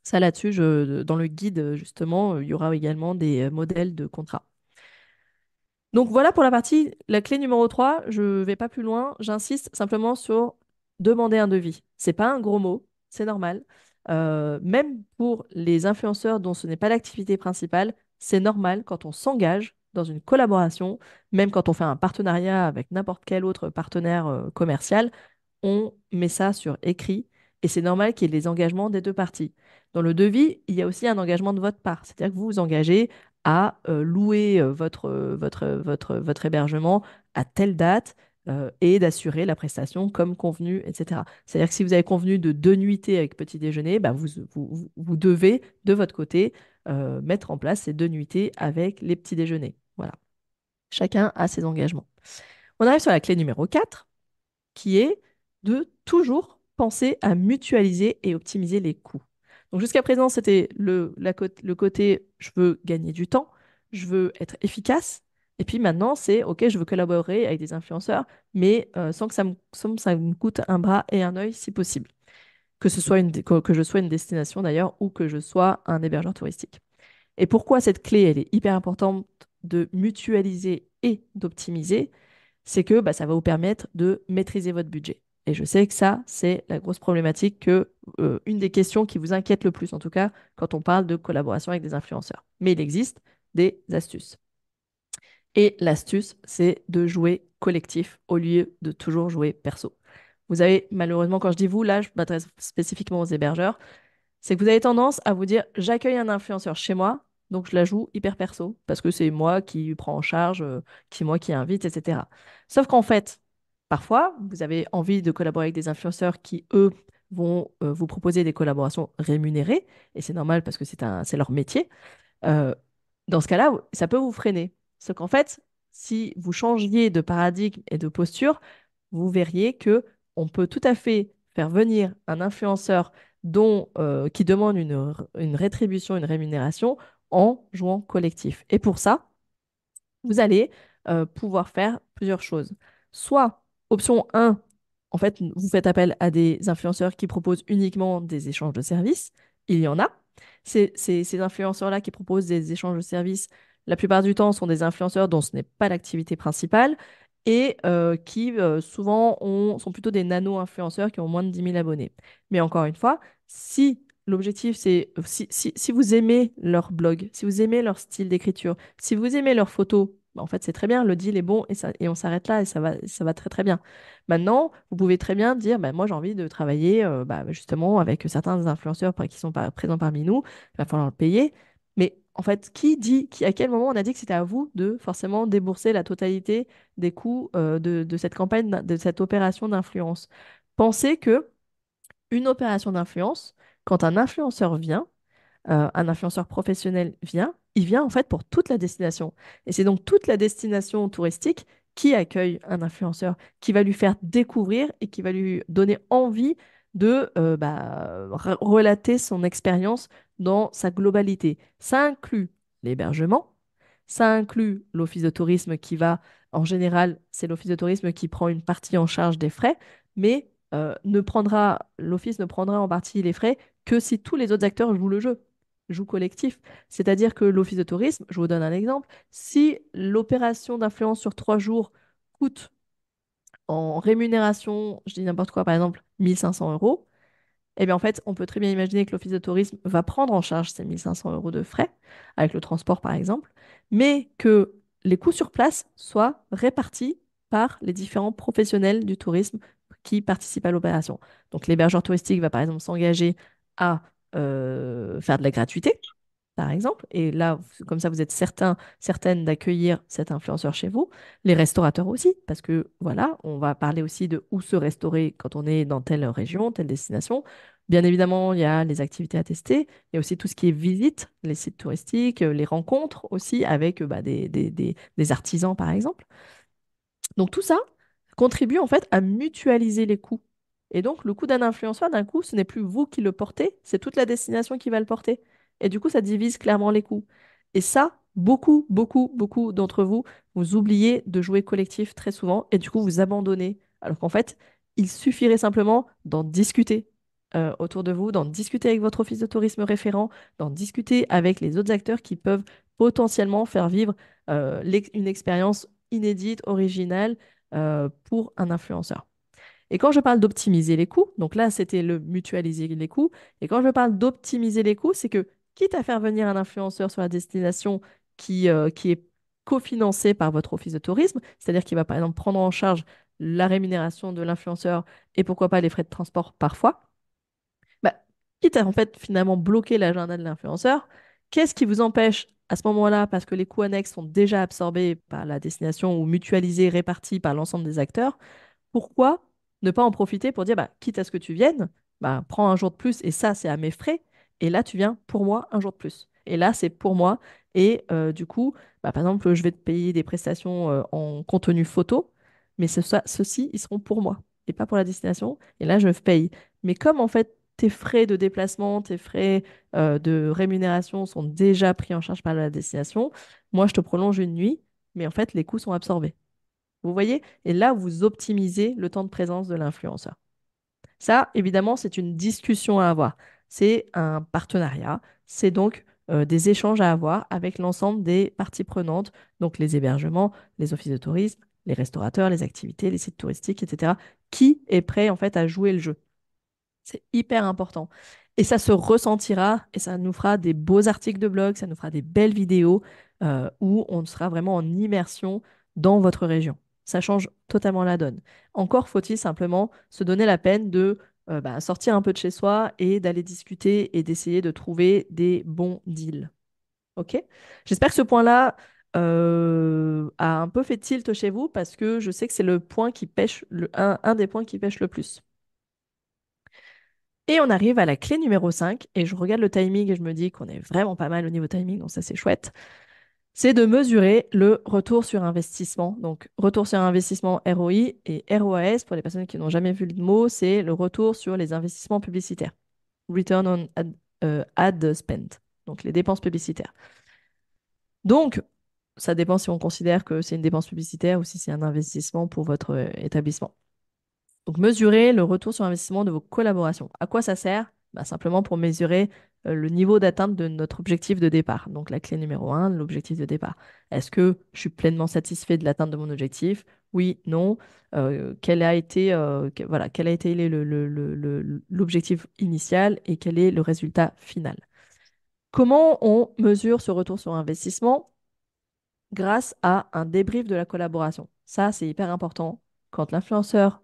Ça là-dessus, dans le guide, justement, il y aura également des modèles de contrats. Donc voilà pour la clé numéro 3. Je ne vais pas plus loin. J'insiste simplement sur demander un devis. C'est pas un gros mot, c'est normal. Même pour les influenceurs dont ce n'est pas l'activité principale, c'est normal quand on s'engage dans une collaboration, même quand on fait un partenariat avec n'importe quel autre partenaire commercial, on met ça sur écrit et c'est normal qu'il y ait les engagements des deux parties. Dans le devis, il y a aussi un engagement de votre part, c'est-à-dire que vous vous engagez à louer votre hébergement à telle date et d'assurer la prestation comme convenu, etc. C'est-à-dire que si vous avez convenu de 2 nuitées avec petit déjeuner, vous devez, de votre côté, mettre en place ces 2 nuitées avec les petits déjeuners. Voilà. Chacun a ses engagements. On arrive sur la clé numéro 4 qui est de toujours penser à mutualiser et optimiser les coûts. Donc jusqu'à présent, c'était le côté je veux gagner du temps, je veux être efficace. Et puis maintenant, c'est OK, je veux collaborer avec des influenceurs, mais sans que ça me coûte un bras et un œil si possible. Que je sois une destination d'ailleurs ou que je sois un hébergeur touristique. Et pourquoi cette clé, elle est hyper importante de mutualiser et d'optimiser, c'est que ça va vous permettre de maîtriser votre budget. Et je sais que ça, c'est la grosse problématique une des questions qui vous inquiète le plus, en tout cas, quand on parle de collaboration avec des influenceurs. Mais il existe des astuces. Et l'astuce, c'est de jouer collectif au lieu de toujours jouer perso. Vous avez, malheureusement, quand je dis vous, là, je m'adresse spécifiquement aux hébergeurs, c'est que vous avez tendance à vous dire, j'accueille un influenceur chez moi, donc je la joue hyper perso, parce que c'est moi qui prends en charge, moi qui invite, etc. Sauf qu'en fait, parfois, vous avez envie de collaborer avec des influenceurs qui, eux, vont vous proposer des collaborations rémunérées, et c'est normal parce que c'est leur métier. Euh, Dans ce cas-là, ça peut vous freiner. Sauf qu'en fait, si vous changiez de paradigme et de posture, vous verriez que on peut tout à fait faire venir un influenceur qui demande une rétribution, une rémunération en jouant collectif. Et pour ça, vous allez pouvoir faire plusieurs choses. Soit, option 1, en fait, vous faites appel à des influenceurs qui proposent uniquement des échanges de services. Il y en a. Ces influenceurs-là qui proposent des échanges de services, la plupart du temps, sont des influenceurs dont ce n'est pas l'activité principale et qui souvent sont plutôt des nano-influenceurs qui ont moins de 10 000 abonnés. Mais encore une fois, si l'objectif, si vous aimez leur blog, si vous aimez leur style d'écriture, si vous aimez leurs photos, bah, en fait, c'est très bien, le deal est bon et on s'arrête là et ça va très très bien. Maintenant, vous pouvez très bien dire, bah, moi j'ai envie de travailler justement avec certains influenceurs qui sont présents parmi nous, il va falloir le payer. Mais en fait, à quel moment on a dit que c'était à vous de forcément débourser la totalité des coûts de cette campagne, de cette opération d'influence? Pensez que une opération d'influence, quand un influenceur vient, un influenceur professionnel vient, il vient en fait pour toute la destination. Et c'est donc toute la destination touristique qui accueille un influenceur, qui va lui faire découvrir et qui va lui donner envie de relater son expérience dans sa globalité. Ça inclut l'hébergement, ça inclut l'office de tourisme qui va, en général, c'est l'office de tourisme qui prend une partie en charge des frais, mais l'office ne prendra en partie les frais que si tous les autres acteurs jouent le jeu, jouent collectif. C'est-à-dire que l'office de tourisme, je vous donne un exemple, si l'opération d'influence sur 3 jours coûte en rémunération, je dis n'importe quoi, par exemple, 1 500 euros, eh bien, en fait, on peut très bien imaginer que l'office de tourisme va prendre en charge ces 1 500 euros de frais, avec le transport par exemple, mais que les coûts sur place soient répartis par les différents professionnels du tourisme qui participent à l'opération. Donc, l'hébergeur touristique va par exemple s'engager à faire de la gratuité, par exemple. Et là, comme ça, vous êtes certaine d'accueillir cet influenceur chez vous. Les restaurateurs aussi, parce que voilà, on va parler aussi de où se restaurer quand on est dans telle région, telle destination. Bien évidemment, il y a les activités à tester. Il y a aussi tout ce qui est visite, les sites touristiques, les rencontres aussi avec des artisans, par exemple. Donc tout ça contribue en fait à mutualiser les coûts. Et donc le coût d'un influenceur, d'un coup, ce n'est plus vous qui le portez, c'est toute la destination qui va le porter. Et du coup, ça divise clairement les coûts. Et ça, beaucoup d'entre vous, vous oubliez de jouer collectif très souvent et du coup, vous abandonnez. Alors qu'en fait, il suffirait simplement d'en discuter autour de vous, d'en discuter avec votre office de tourisme référent, d'en discuter avec les autres acteurs qui peuvent potentiellement faire vivre une expérience inédite, originale pour un influenceur. Et quand je parle d'optimiser les coûts, donc là, c'était le mutualiser les coûts. Et quand je parle d'optimiser les coûts, c'est que quitte à faire venir un influenceur sur la destination qui est cofinancé par votre office de tourisme, c'est-à-dire qu'il va par exemple prendre en charge la rémunération de l'influenceur et pourquoi pas les frais de transport parfois, bah, quitte à en fait finalement bloquer l'agenda de l'influenceur, qu'est-ce qui vous empêche à ce moment-là, parce que les coûts annexes sont déjà absorbés par la destination ou mutualisés, répartis par l'ensemble des acteurs, pourquoi ne pas en profiter pour dire, bah, quitte à ce que tu viennes, bah, prends un jour de plus et ça, c'est à mes frais. Et là, tu viens pour moi un jour de plus. Et là, c'est pour moi. Et du coup, bah, par exemple, je vais te payer des prestations en contenu photo, mais ceux-ci, ils seront pour moi et pas pour la destination. Et là, je paye. Mais comme en fait, tes frais de déplacement, tes frais de rémunération sont déjà pris en charge par la destination, moi, je te prolonge une nuit, mais en fait, les coûts sont absorbés. Vous voyez? Et là, vous optimisez le temps de présence de l'influenceur. Ça, évidemment, c'est une discussion à avoir. C'est un partenariat. C'est donc des échanges à avoir avec l'ensemble des parties prenantes, donc les hébergements, les offices de tourisme, les restaurateurs, les activités, les sites touristiques, etc. Qui est prêt en fait à jouer le jeu? C'est hyper important. Et ça se ressentira et ça nous fera des beaux articles de blog, ça nous fera des belles vidéos où on sera vraiment en immersion dans votre région. Ça change totalement la donne. Encore faut-il simplement se donner la peine de sortir un peu de chez soi et d'aller discuter et d'essayer de trouver des bons deals. Ok? J'espère que ce point-là a un peu fait tilt chez vous parce que je sais que c'est le point qui pêche, un des points qui pêche le plus. Et on arrive à la clé numéro 5 et je regarde le timing et je me dis qu'on est vraiment pas mal au niveau timing, donc ça c'est chouette. C'est de mesurer le retour sur investissement. Donc, retour sur investissement ROI et ROAS, pour les personnes qui n'ont jamais vu le mot, c'est le retour sur les investissements publicitaires. Return on ad spend, donc les dépenses publicitaires. Donc, ça dépend si on considère que c'est une dépense publicitaire ou si c'est un investissement pour votre établissement. Donc, mesurer le retour sur investissement de vos collaborations. À quoi ça sert? Bah, simplement pour mesurer le niveau d'atteinte de notre objectif de départ. Donc, la clé numéro 1, l'objectif de départ. Est-ce que je suis pleinement satisfait de l'atteinte de mon objectif? Oui, non. Quel a été l'objectif initial et quel est le résultat final? Comment on mesure ce retour sur investissement? Grâce à un débrief de la collaboration. Ça, c'est hyper important. Quand l'influenceur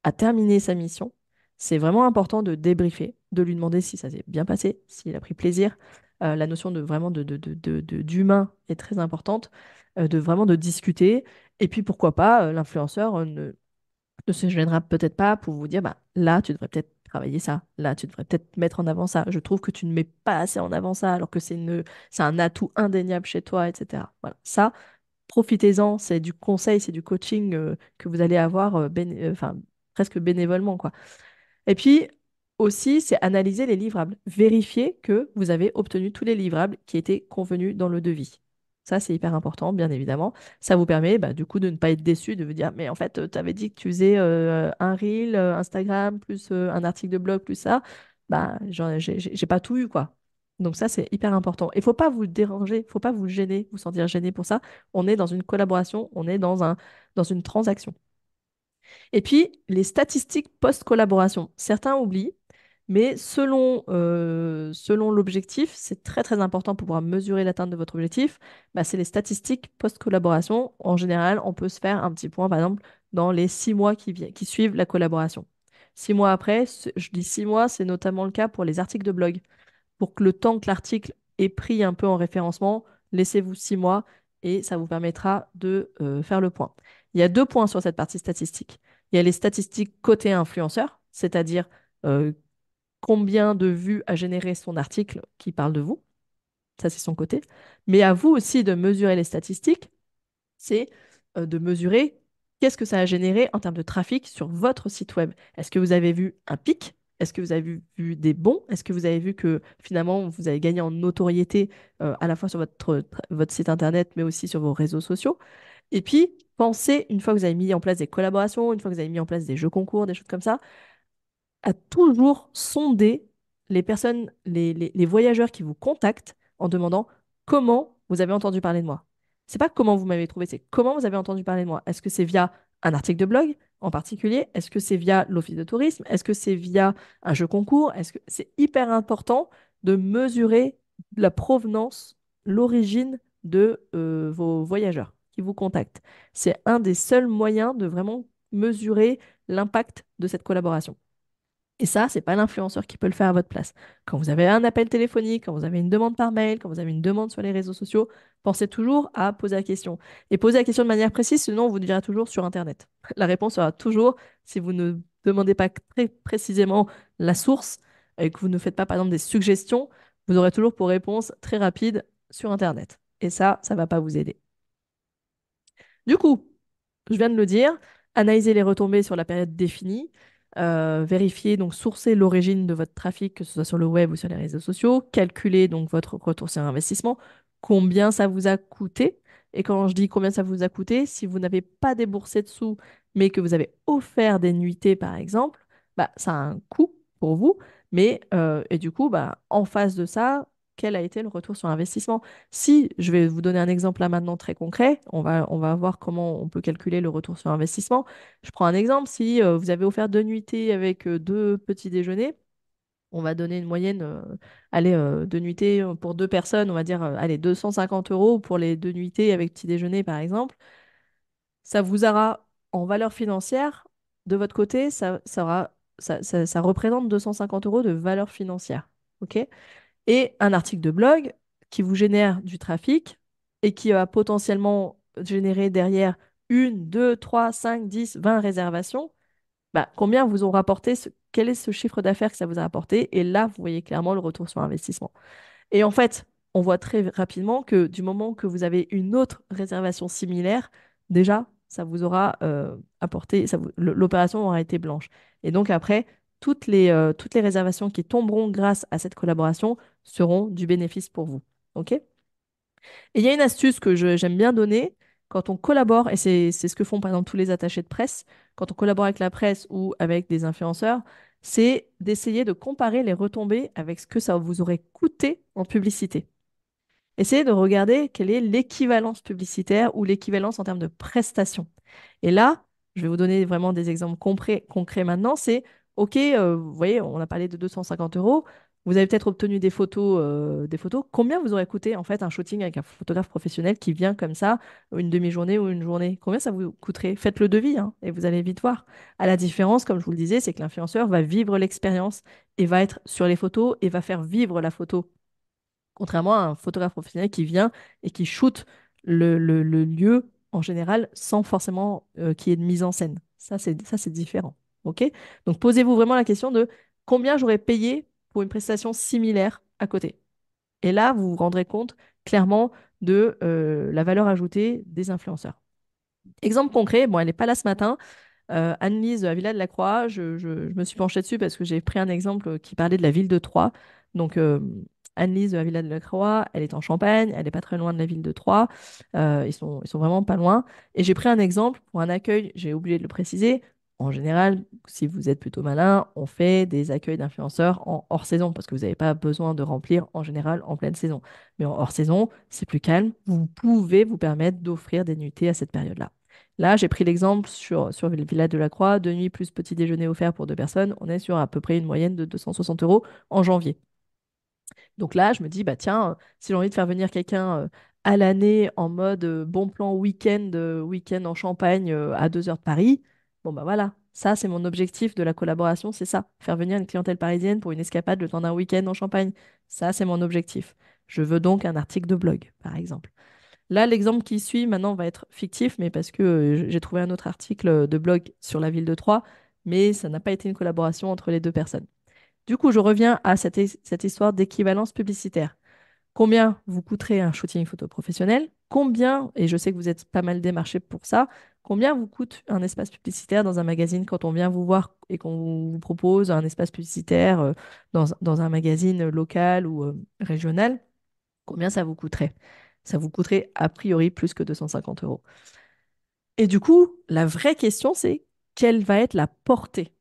a terminé sa mission, c'est vraiment important de débriefer, de lui demander si ça s'est bien passé, s'il a pris plaisir. La notion de vraiment d'humain est très importante, de vraiment de discuter. Et puis pourquoi pas, l'influenceur ne se gênera peut-être pas pour vous dire, bah, là, tu devrais peut-être travailler ça, là, tu devrais peut-être mettre en avant ça. Je trouve que tu ne mets pas assez en avant ça, alors que c'est un atout indéniable chez toi, etc. Voilà. Ça, profitez-en, c'est du conseil, c'est du coaching que vous allez avoir presque bénévolement, quoi. Et puis aussi, c'est analyser les livrables. Vérifier que vous avez obtenu tous les livrables qui étaient convenus dans le devis. Ça, c'est hyper important, bien évidemment. Ça vous permet du coup de ne pas être déçu, de vous dire, mais en fait, tu avais dit que tu faisais un reel, Instagram, plus un article de blog, plus ça. Bah, j'ai pas tout eu, quoi. Donc ça, c'est hyper important. Il faut pas vous déranger, il faut pas vous gêner, vous sentir gêné pour ça. On est dans une collaboration, on est dans une transaction. Et puis, les statistiques post-collaboration. Certains oublient, mais selon l'objectif, c'est très très important pour pouvoir mesurer l'atteinte de votre objectif. C'est les statistiques post-collaboration. En général, on peut se faire un petit point, par exemple, dans les 6 mois qui suivent la collaboration. 6 mois après, je dis 6 mois, c'est notamment le cas pour les articles de blog pour que le temps que l'article est pris un peu en référencement, laissez-vous 6 mois et ça vous permettra de faire le point. Il y a 2 points sur cette partie statistique. Il y a les statistiques côté influenceur, c'est-à-dire euh, combien de vues a généré son article qui parle de vous. Ça, c'est son côté. Mais à vous aussi de mesurer les statistiques, c'est de mesurer qu'est-ce que ça a généré en termes de trafic sur votre site web. Est-ce que vous avez vu un pic? Est-ce que vous avez vu des bons? Est-ce que vous avez vu que finalement vous avez gagné en notoriété à la fois sur votre site internet, mais aussi sur vos réseaux sociaux? Et puis, pensez, une fois que vous avez mis en place des collaborations, une fois que vous avez mis en place des jeux concours, des choses comme ça, à toujours sonder les personnes, les voyageurs qui vous contactent en demandant comment vous avez entendu parler de moi. C'est pas comment vous m'avez trouvé, c'est comment vous avez entendu parler de moi. Est-ce que c'est via un article de blog en particulier? Est-ce que c'est via l'office de tourisme? Est-ce que c'est via un jeu concours? Est-ce que c'est hyper important de mesurer la provenance, l'origine de vos voyageurs qui vous contactent. C'est un des seuls moyens de vraiment mesurer l'impact de cette collaboration. Et ça, c'est pas l'influenceur qui peut le faire à votre place. Quand vous avez un appel téléphonique, quand vous avez une demande par mail, quand vous avez une demande sur les réseaux sociaux, pensez toujours à poser la question. Et posez la question de manière précise, sinon on vous dira toujours sur Internet. La réponse sera toujours, si vous ne demandez pas très précisément la source et que vous ne faites pas, par exemple, des suggestions, vous aurez toujours pour réponse très rapide sur Internet. Et ça va pas vous aider. Du coup, je viens de le dire, analyser les retombées sur la période définie, vérifier, donc sourcer l'origine de votre trafic, que ce soit sur le web ou sur les réseaux sociaux, calculer donc votre retour sur investissement, combien ça vous a coûté. Et quand je dis combien ça vous a coûté, si vous n'avez pas déboursé de sous, mais que vous avez offert des nuitées, par exemple, ça a un coût pour vous. Mais, et du coup, en face de ça, quel a été le retour sur investissement. Si, je vais vous donner un exemple là maintenant très concret, on va voir comment on peut calculer le retour sur investissement. Je prends un exemple, si vous avez offert 2 nuitées avec 2 petits déjeuners, on va donner une moyenne, allez, 2 nuitées pour 2 personnes, on va dire, allez, 250 euros pour les 2 nuitées avec petit déjeuner par exemple. Ça vous aura en valeur financière, de votre côté, ça représente 250 euros de valeur financière. OK? Et un article de blog qui vous génère du trafic et qui va potentiellement générer derrière une, deux, trois, cinq, 10, 20 réservations, bah, combien vous ont rapporté quel est ce chiffre d'affaires que ça vous a rapporté? Et là, vous voyez clairement le retour sur investissement. Et en fait, on voit très rapidement que du moment que vous avez une autre réservation similaire, déjà, ça vous aura apporté, l'opération aura été blanche. Et donc après, toutes les réservations qui tomberont grâce à cette collaboration seront du bénéfice pour vous. OK? Et il y a une astuce que j'aime bien donner quand on collabore, et c'est ce que font par exemple tous les attachés de presse, quand on collabore avec la presse ou avec des influenceurs, c'est d'essayer de comparer les retombées avec ce que ça vous aurait coûté en publicité. Essayez de regarder quelle est l'équivalence publicitaire ou l'équivalence en termes de prestations. Et là, je vais vous donner vraiment des exemples concrets maintenant. C'est, OK, vous voyez, on a parlé de 250 euros. Vous avez peut-être obtenu des photos, des photos. Combien vous aurait coûté en fait un shooting avec un photographe professionnel qui vient comme ça, une demi-journée ou une journée? Combien ça vous coûterait? Faites le devis hein, et vous allez vite voir. À la différence, comme je vous le disais, c'est que l'influenceur va vivre l'expérience et va être sur les photos et va faire vivre la photo. Contrairement à un photographe professionnel qui vient et qui shoot le lieu en général sans forcément qu'il y ait de mise en scène. Ça, c'est différent. OK? Donc, posez-vous vraiment la question de combien j'aurais payé pour une prestation similaire à côté. Et là, vous vous rendrez compte clairement de la valeur ajoutée des influenceurs. Exemple concret, bon, elle n'est pas là ce matin, Anne-Lise de la Villa de la Croix, je me suis penchée dessus parce que j'ai pris un exemple qui parlait de la ville de Troyes. Donc, Anne-Lise de la Villa de la Croix, elle est en Champagne, elle n'est pas très loin de la ville de Troyes. Ils sont vraiment pas loin. Et j'ai pris un exemple pour un accueil, j'ai oublié de le préciser. En général, si vous êtes plutôt malin, on fait des accueils d'influenceurs en hors saison parce que vous n'avez pas besoin de remplir en général en pleine saison. Mais en hors saison, c'est plus calme. Vous pouvez vous permettre d'offrir des nuitées à cette période-là. Là, j'ai pris l'exemple sur le Villa de la Croix, 2 nuits plus petit déjeuner offert pour 2 personnes. On est sur à peu près une moyenne de 260 euros en janvier. Donc là, je me dis, bah tiens, si j'ai envie de faire venir quelqu'un à l'année en mode bon plan week-end, week-end en Champagne à 2 heures de Paris, bon bah voilà, ça c'est mon objectif de la collaboration, c'est ça, faire venir une clientèle parisienne pour une escapade le temps d'un week-end en Champagne. Ça c'est mon objectif. Je veux donc un article de blog, par exemple. Là, l'exemple qui suit maintenant va être fictif, mais parce que j'ai trouvé un autre article de blog sur la ville de Troyes, mais ça n'a pas été une collaboration entre les 2 personnes. Du coup, je reviens à cette histoire d'équivalence publicitaire. Combien vous coûterait un shooting photo professionnel? Combien, et je sais que vous êtes pas mal démarché pour ça, combien vous coûte un espace publicitaire dans un magazine quand on vient vous voir et qu'on vous propose un espace publicitaire dans un magazine local ou régional? Combien ça vous coûterait? Ça vous coûterait a priori plus que 250 euros. Et du coup, la vraie question, c'est quelle va être la portée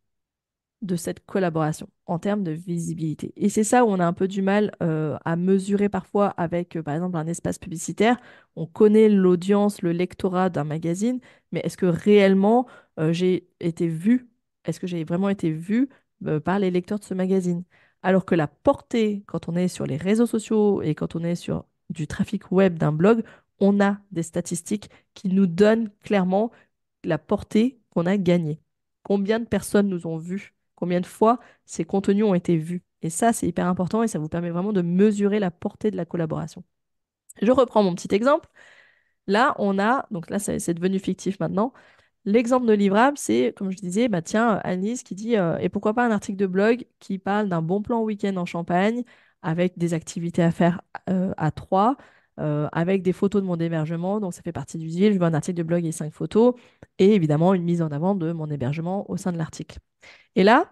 de cette collaboration en termes de visibilité. Et c'est ça où on a un peu du mal à mesurer parfois avec, par exemple, un espace publicitaire. On connaît l'audience, le lectorat d'un magazine, mais est-ce que réellement j'ai été vu, est-ce que j'ai vraiment été vu par les lecteurs de ce magazine? Alors que la portée, quand on est sur les réseaux sociaux et quand on est sur du trafic web d'un blog, on a des statistiques qui nous donnent clairement la portée qu'on a gagnée. Combien de personnes nous ont vus? Combien de fois ces contenus ont été vus? Et ça, c'est hyper important et ça vous permet vraiment de mesurer la portée de la collaboration. Je reprends mon petit exemple. Là, donc là, c'est devenu fictif maintenant. L'exemple de livrable, c'est, comme je disais, bah tiens, Annelise qui dit, et pourquoi pas un article de blog qui parle d'un bon plan week-end en Champagne, avec des activités à faire à Troyes, avec des photos de mon hébergement, donc ça fait partie du deal, je veux un article de blog et 5 photos, et évidemment une mise en avant de mon hébergement au sein de l'article. Et là,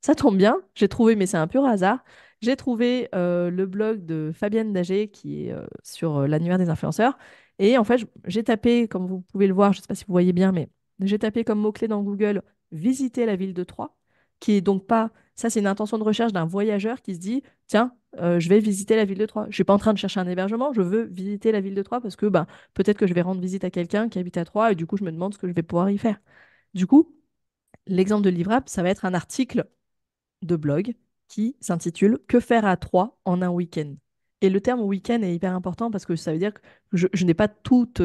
ça tombe bien, j'ai trouvé, mais c'est un pur hasard, j'ai trouvé le blog de Fabienne Dager qui est sur l'annuaire des influenceurs. Et en fait, j'ai tapé, comme vous pouvez le voir, je ne sais pas si vous voyez bien, mais j'ai tapé comme mot-clé dans Google visiter la ville de Troyes. qui est donc pas... Ça, c'est une intention de recherche d'un voyageur qui se dit, tiens, je vais visiter la ville de Troyes. Je suis pas en train de chercher un hébergement, je veux visiter la ville de Troyes parce que ben, peut-être que je vais rendre visite à quelqu'un qui habite à Troyes et du coup, je me demande ce que je vais pouvoir y faire. Du coup, l'exemple de livrable, ça va être un article de blog qui s'intitule Que faire à Troyes en un week-end. Et le terme week-end est hyper important parce que ça veut dire que je n'ai pas toutes,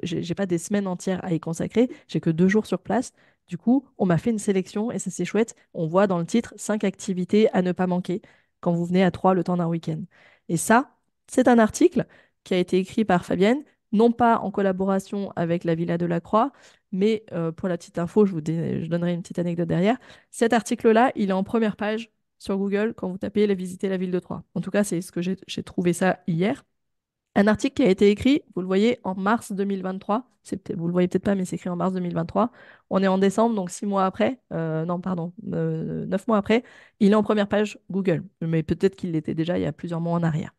j'ai pas des semaines entières à y consacrer, j'ai que 2 jours sur place. Du coup, on m'a fait une sélection et ça c'est chouette. On voit dans le titre 5 activités à ne pas manquer quand vous venez à Troyes le temps d'un week-end. Et ça, c'est un article qui a été écrit par Fabienne, non pas en collaboration avec la Villa de la Croix, mais pour la petite info, je donnerai une petite anecdote derrière. Cet article-là, il est en première page sur Google quand vous tapez la visiter la ville de Troyes. En tout cas, c'est ce que j'ai trouvé ça hier. Un article qui a été écrit, vous le voyez, en mars 2023. Vous le voyez peut-être pas, mais c'est écrit en mars 2023. On est en décembre, donc 6 mois après. Non, pardon, 9 mois après. Il est en première page Google. Mais peut-être qu'il l'était déjà il y a plusieurs mois en arrière.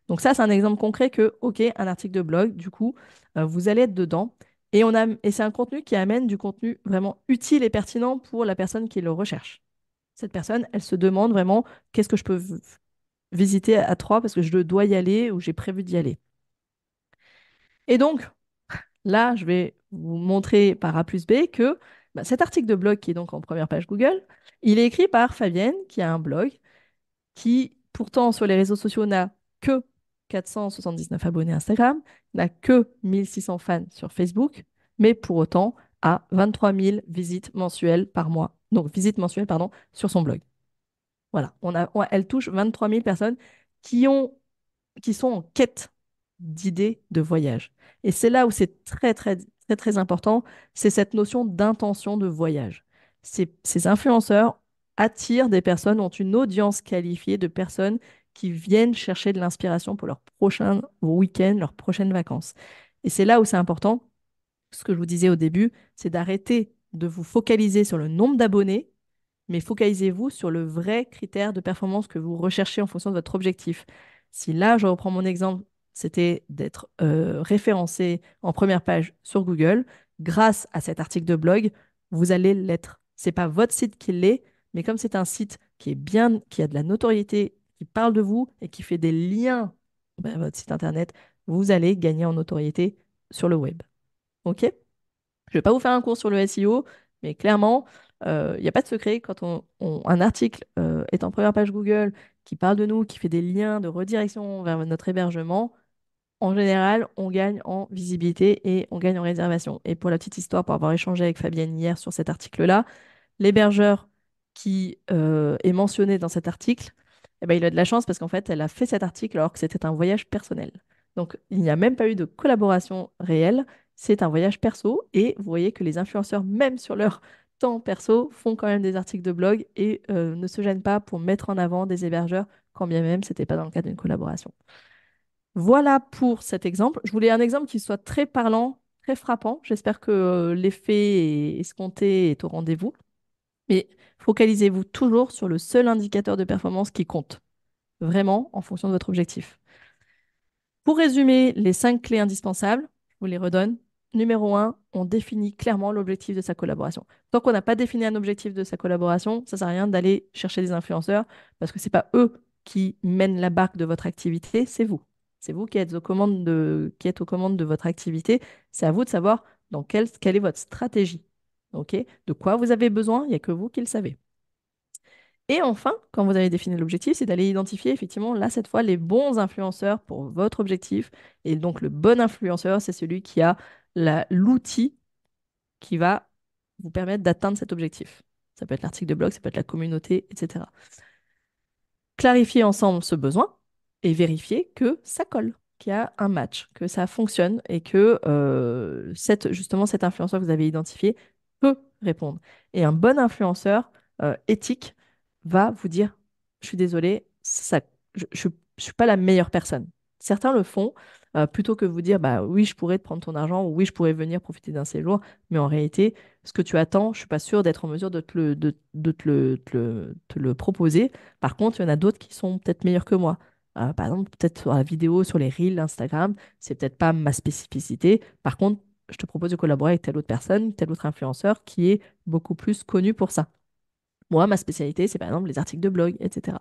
Donc ça, c'est un exemple concret que, OK, un article de blog, du coup, vous allez être dedans. Et c'est un contenu qui amène du contenu vraiment utile et pertinent pour la personne qui le recherche. Cette personne, elle se demande vraiment qu'est-ce que je peux visiter à Troyes parce que je dois y aller ou j'ai prévu d'y aller. Et donc, là, je vais vous montrer par A plus B que bah, cet article de blog qui est donc en première page Google, il est écrit par Fabienne, qui a un blog, qui pourtant sur les réseaux sociaux n'a que 479 abonnés Instagram, n'a que 1600 fans sur Facebook, mais pour autant a 23 000 visites mensuelles par mois. Donc, visites mensuelles, pardon, sur son blog. Voilà, elle touche 23 000 personnes qui ont, qui sont en quête d'idées de voyage. Et c'est là où c'est très, très, très, très important, c'est cette notion d'intention de voyage. Ces influenceurs attirent des personnes, ont une audience qualifiée de personnes qui viennent chercher de l'inspiration pour leur prochain week-end, leurs prochaines vacances. Et c'est là où c'est important, ce que je vous disais au début, c'est d'arrêter de vous focaliser sur le nombre d'abonnés mais focalisez-vous sur le vrai critère de performance que vous recherchez en fonction de votre objectif. Si là, je reprends mon exemple, c'était d'être référencé en première page sur Google, grâce à cet article de blog, vous allez l'être. C'est pas votre site qui l'est, mais comme c'est un site qui est bien, qui a de la notoriété, qui parle de vous et qui fait des liens vers votre site internet, vous allez gagner en notoriété sur le web. OK? Je ne vais pas vous faire un cours sur le SEO, mais clairement, il n'y a pas de secret. Quand un article est en première page Google, qui parle de nous, qui fait des liens de redirection vers notre hébergement, en général, on gagne en visibilité et on gagne en réservation. Et pour la petite histoire, pour avoir échangé avec Fabienne hier sur cet article-là, l'hébergeur qui est mentionné dans cet article, eh ben, il a de la chance parce qu'en fait, elle a fait cet article alors que c'était un voyage personnel. Donc, il n'y a même pas eu de collaboration réelle, c'est un voyage perso. Et vous voyez que les influenceurs, même sur leur temps perso, font quand même des articles de blog et ne se gênent pas pour mettre en avant des hébergeurs, quand bien même ce n'était pas dans le cadre d'une collaboration. Voilà pour cet exemple. Je voulais un exemple qui soit très parlant, très frappant. J'espère que l'effet escompté est au rendez-vous. Mais focalisez-vous toujours sur le seul indicateur de performance qui compte, vraiment en fonction de votre objectif. Pour résumer les 5 clés indispensables, je vous les redonne. Numéro 1, on définit clairement l'objectif de sa collaboration. Tant qu'on n'a pas défini un objectif de sa collaboration, ça ne sert à rien d'aller chercher des influenceurs parce que ce n'est pas eux qui mènent la barque de votre activité, c'est vous. C'est vous qui êtes aux commandes de votre activité. C'est à vous de savoir quelle est votre stratégie. Ok. De quoi vous avez besoin, il n'y a que vous qui le savez. Et enfin, quand vous avez défini l'objectif, c'est d'aller identifier effectivement, là, cette fois, les bons influenceurs pour votre objectif. Et donc, le bon influenceur, c'est celui qui a l'outil qui va vous permettre d'atteindre cet objectif. Ça peut être l'article de blog, ça peut être la communauté, etc. Clarifier ensemble ce besoin et vérifier que ça colle, qu'il y a un match, que ça fonctionne et que justement cet influenceur que vous avez identifié peut répondre. Et un bon influenceur éthique va vous dire, je suis désolé, je suis pas la meilleure personne. Certains le font plutôt que vous dire, bah oui, je pourrais te prendre ton argent ou oui, je pourrais venir profiter d'un séjour, mais en réalité, ce que tu attends, je suis pas sûre d'être en mesure de te le proposer. Par contre, il y en a d'autres qui sont peut-être meilleurs que moi. Par exemple, peut-être sur la vidéo, sur les Reels, Instagram, c'est peut-être pas ma spécificité. Par contre, je te propose de collaborer avec telle autre personne, tel autre influenceur qui est beaucoup plus connu pour ça. Moi, ma spécialité, c'est par exemple les articles de blog, etc.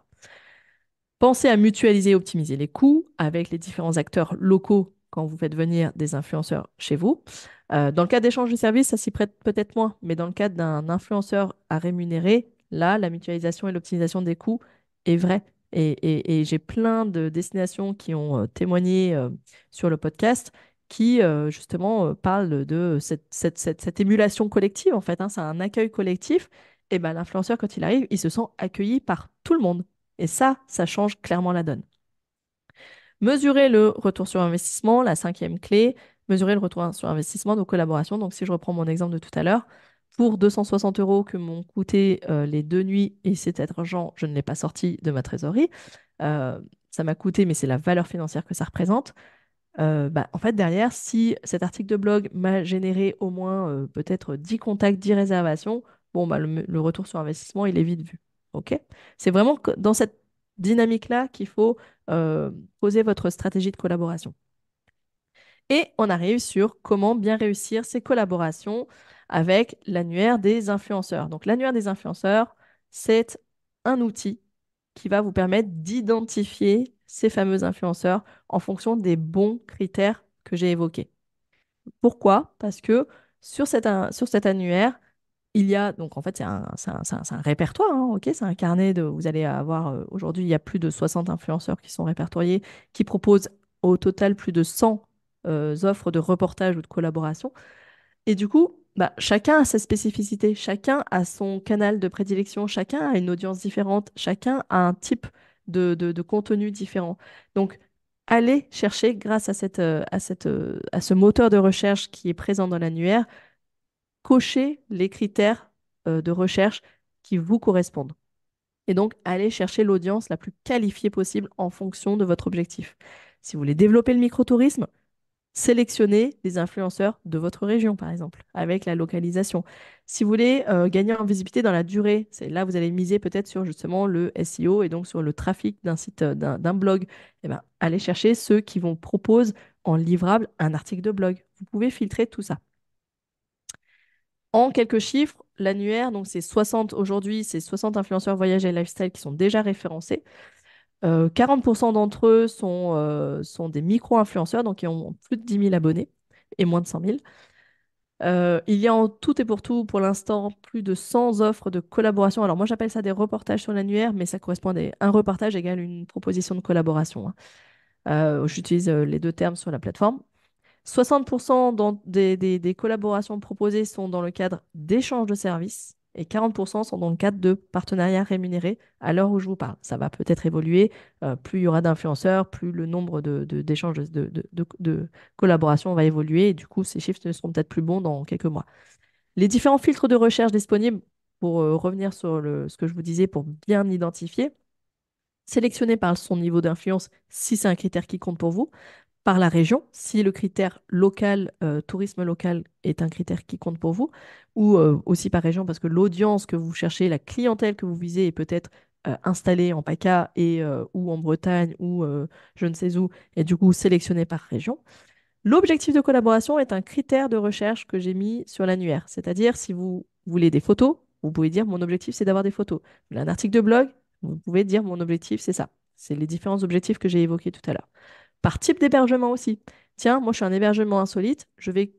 Pensez à mutualiser et optimiser les coûts avec les différents acteurs locaux quand vous faites venir des influenceurs chez vous. Dans le cas d'échange de services, ça s'y prête peut-être moins, mais dans le cadre d'un influenceur à rémunérer, là, la mutualisation et l'optimisation des coûts est vraie. Et j'ai plein de destinations qui ont témoigné sur le podcast qui, justement, parlent de cette émulation collective, en fait, hein. C'est un accueil collectif. Et ben, l'influenceur, quand il arrive, il se sent accueilli par tout le monde. Et ça change clairement la donne. Mesurer le retour sur investissement, la cinquième clé, mesurer le retour sur investissement de collaboration. Donc, si je reprends mon exemple de tout à l'heure, pour 260 euros que m'ont coûté les 2 nuits, et cet argent, je ne l'ai pas sorti de ma trésorerie, euh, ça m'a coûté, mais c'est la valeur financière que ça représente. Bah, en fait, derrière, si cet article de blog m'a généré au moins peut-être 10 contacts, 10 réservations, bon, bah, le retour sur investissement, il est vite vu. OK? C'est vraiment dans cette dynamique-là qu'il faut euh, poser votre stratégie de collaboration. Et on arrive sur comment bien réussir ces collaborations avec l'annuaire des influenceurs. Donc, l'annuaire des influenceurs, c'est un outil qui va vous permettre d'identifier ces fameux influenceurs en fonction des bons critères que j'ai évoqués. Pourquoi? Parce que sur cet annuaire, il y a, donc en fait, c'est un répertoire, hein, ok? C'est un carnet de, vous allez avoir, aujourd'hui, il y a plus de 60 influenceurs qui sont répertoriés, qui proposent au total plus de 100 offres de reportage ou de collaboration. Et du coup, bah, chacun a sa spécificité, chacun a son canal de prédilection, chacun a une audience différente, chacun a un type de contenu différent. Donc, allez chercher, grâce à ce moteur de recherche qui est présent dans l'annuaire, cocher les critères de recherche qui vous correspondent. Et donc, allez chercher l'audience la plus qualifiée possible en fonction de votre objectif. Si vous voulez développer le microtourisme, sélectionnez des influenceurs de votre région, par exemple, avec la localisation. Si vous voulez gagner en visibilité dans la durée, c'est là vous allez miser peut-être sur justement le SEO et donc sur le trafic d'un site, d'un blog. Eh ben, allez chercher ceux qui vous proposent en livrable un article de blog. Vous pouvez filtrer tout ça. En quelques chiffres, l'annuaire, donc c'est 60 aujourd'hui, c'est 60 influenceurs voyage et lifestyle qui sont déjà référencés. 40% d'entre eux sont des micro-influenceurs, donc qui ont plus de 10 000 abonnés et moins de 100 000. Il y a en tout et pour tout, pour l'instant, plus de 100 offres de collaboration. Alors moi, j'appelle ça des reportages sur l'annuaire, mais ça correspond à un reportage égale une proposition de collaboration, hein. J'utilise les deux termes sur la plateforme. 60% des collaborations proposées sont dans le cadre d'échanges de services et 40% sont dans le cadre de partenariats rémunérés à l'heure où je vous parle. Ça va peut-être évoluer. Plus il y aura d'influenceurs, plus le nombre d'échanges de collaborations va évoluer et du coup, ces chiffres seront peut-être plus bons dans quelques mois. Les différents filtres de recherche disponibles, pour revenir sur ce que je vous disais, pour bien identifier, sélectionner par son niveau d'influence si c'est un critère qui compte pour vous, par la région, si le critère local, tourisme local est un critère qui compte pour vous, ou aussi par région, parce que l'audience que vous cherchez, la clientèle que vous visez est peut-être installée en PACA ou en Bretagne ou je ne sais où, et du coup sélectionnée par région. L'objectif de collaboration est un critère de recherche que j'ai mis sur l'annuaire. C'est-à-dire, si vous voulez des photos, vous pouvez dire mon objectif, c'est d'avoir des photos. Vous voulez un article de blog, vous pouvez dire mon objectif, c'est ça. C'est les différents objectifs que j'ai évoqués tout à l'heure. Par type d'hébergement aussi. Tiens, moi, je suis un hébergement insolite. Je vais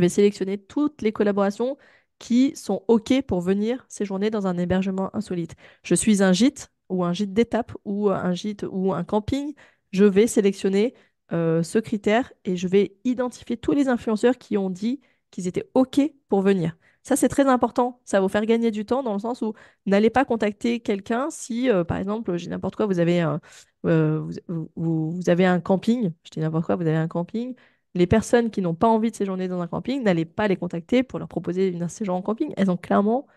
sélectionner toutes les collaborations qui sont OK pour venir séjourner dans un hébergement insolite. Je suis un gîte ou un gîte d'étape ou un gîte ou un camping. Je vais sélectionner ce critère et je vais identifier tous les influenceurs qui ont dit qu'ils étaient OK pour venir. Ça, c'est très important. Ça va vous faire gagner du temps dans le sens où n'allez pas contacter quelqu'un si, par exemple, j'ai n'importe quoi, vous avez un camping. Je dis n'importe quoi, vous avez un camping. Les personnes qui n'ont pas envie de séjourner dans un camping, n'allez pas les contacter pour leur proposer un séjour en camping. Elles ont clairement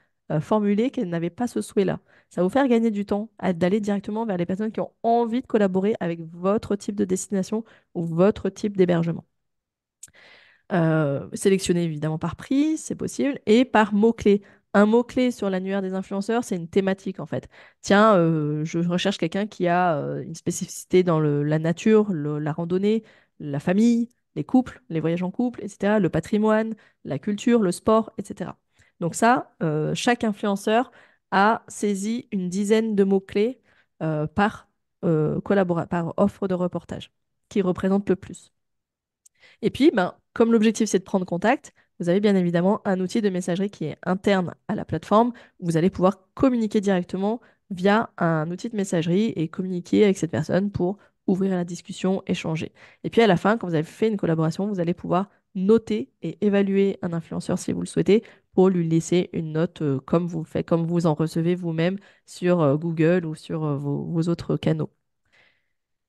formulé qu'elles n'avaient pas ce souhait-là. Ça va vous faire gagner du temps d'aller directement vers les personnes qui ont envie de collaborer avec votre type de destination ou votre type d'hébergement. Sélectionner évidemment par prix, c'est possible, et par mots-clés. Un mot-clé sur l'annuaire des influenceurs, c'est une thématique en fait. Tiens, je recherche quelqu'un qui a une spécificité dans la nature, la randonnée, la famille, les couples, les voyages en couple, etc., le patrimoine, la culture, le sport, etc. Donc ça, chaque influenceur a saisi une dizaine de mots-clés par offre de reportage qui représente le plus. Et puis, ben, comme l'objectif c'est de prendre contact, vous avez bien évidemment un outil de messagerie qui est interne à la plateforme. Où vous allez pouvoir communiquer directement via un outil de messagerie et communiquer avec cette personne pour ouvrir la discussion, échanger. Et puis à la fin, quand vous avez fait une collaboration, vous allez pouvoir noter et évaluer un influenceur si vous le souhaitez pour lui laisser une note comme vous faites, comme vous en recevez vous-même sur Google ou sur vos autres canaux.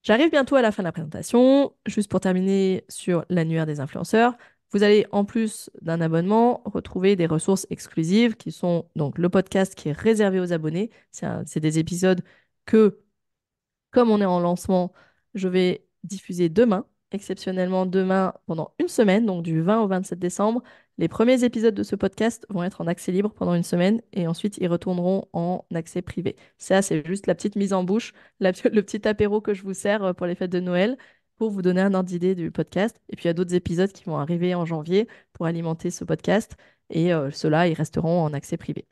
J'arrive bientôt à la fin de la présentation. Juste pour terminer sur l'annuaire des influenceurs, vous allez, en plus d'un abonnement, retrouver des ressources exclusives qui sont donc le podcast qui est réservé aux abonnés. C'est des épisodes que, comme on est en lancement, je vais diffuser demain, exceptionnellement demain pendant une semaine, donc du 20 au 27 décembre. Les premiers épisodes de ce podcast vont être en accès libre pendant une semaine et ensuite ils retourneront en accès privé. Ça, c'est juste la petite mise en bouche, le petit apéro que je vous sers pour les fêtes de Noël pour vous donner un ordre d'idée du podcast. Et puis il y a d'autres épisodes qui vont arriver en janvier pour alimenter ce podcast et ceux-là, ils resteront en accès privé.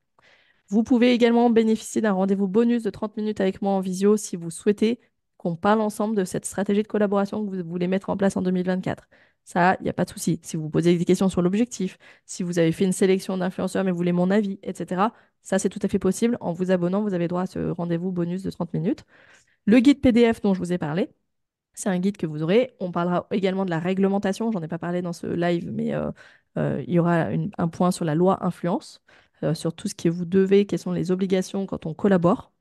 Vous pouvez également bénéficier d'un rendez-vous bonus de 30 minutes avec moi en visio si vous souhaitez qu'on parle ensemble de cette stratégie de collaboration que vous voulez mettre en place en 2024. Ça, il n'y a pas de souci. Si vous posez des questions sur l'objectif, si vous avez fait une sélection d'influenceurs mais vous voulez mon avis, etc., ça, c'est tout à fait possible. En vous abonnant, vous avez droit à ce rendez-vous bonus de 30 minutes. Le guide PDF dont je vous ai parlé, c'est un guide que vous aurez. On parlera également de la réglementation. J'en ai pas parlé dans ce live, mais il y aura un point sur la loi influence, sur tout ce que vous devez, quelles sont les obligations quand on collabore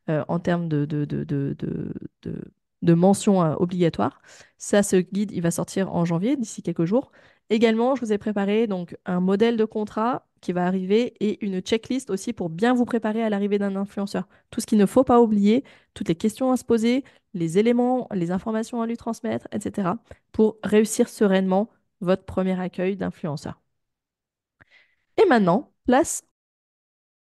en termes de, de mentions obligatoires. Ça, ce guide, il va sortir en janvier, d'ici quelques jours. Également, je vous ai préparé donc un modèle de contrat qui va arriver et une checklist aussi pour bien vous préparer à l'arrivée d'un influenceur. Tout ce qu'il ne faut pas oublier, toutes les questions à se poser, les éléments, les informations à lui transmettre, etc. pour réussir sereinement votre premier accueil d'influenceur. Et maintenant, place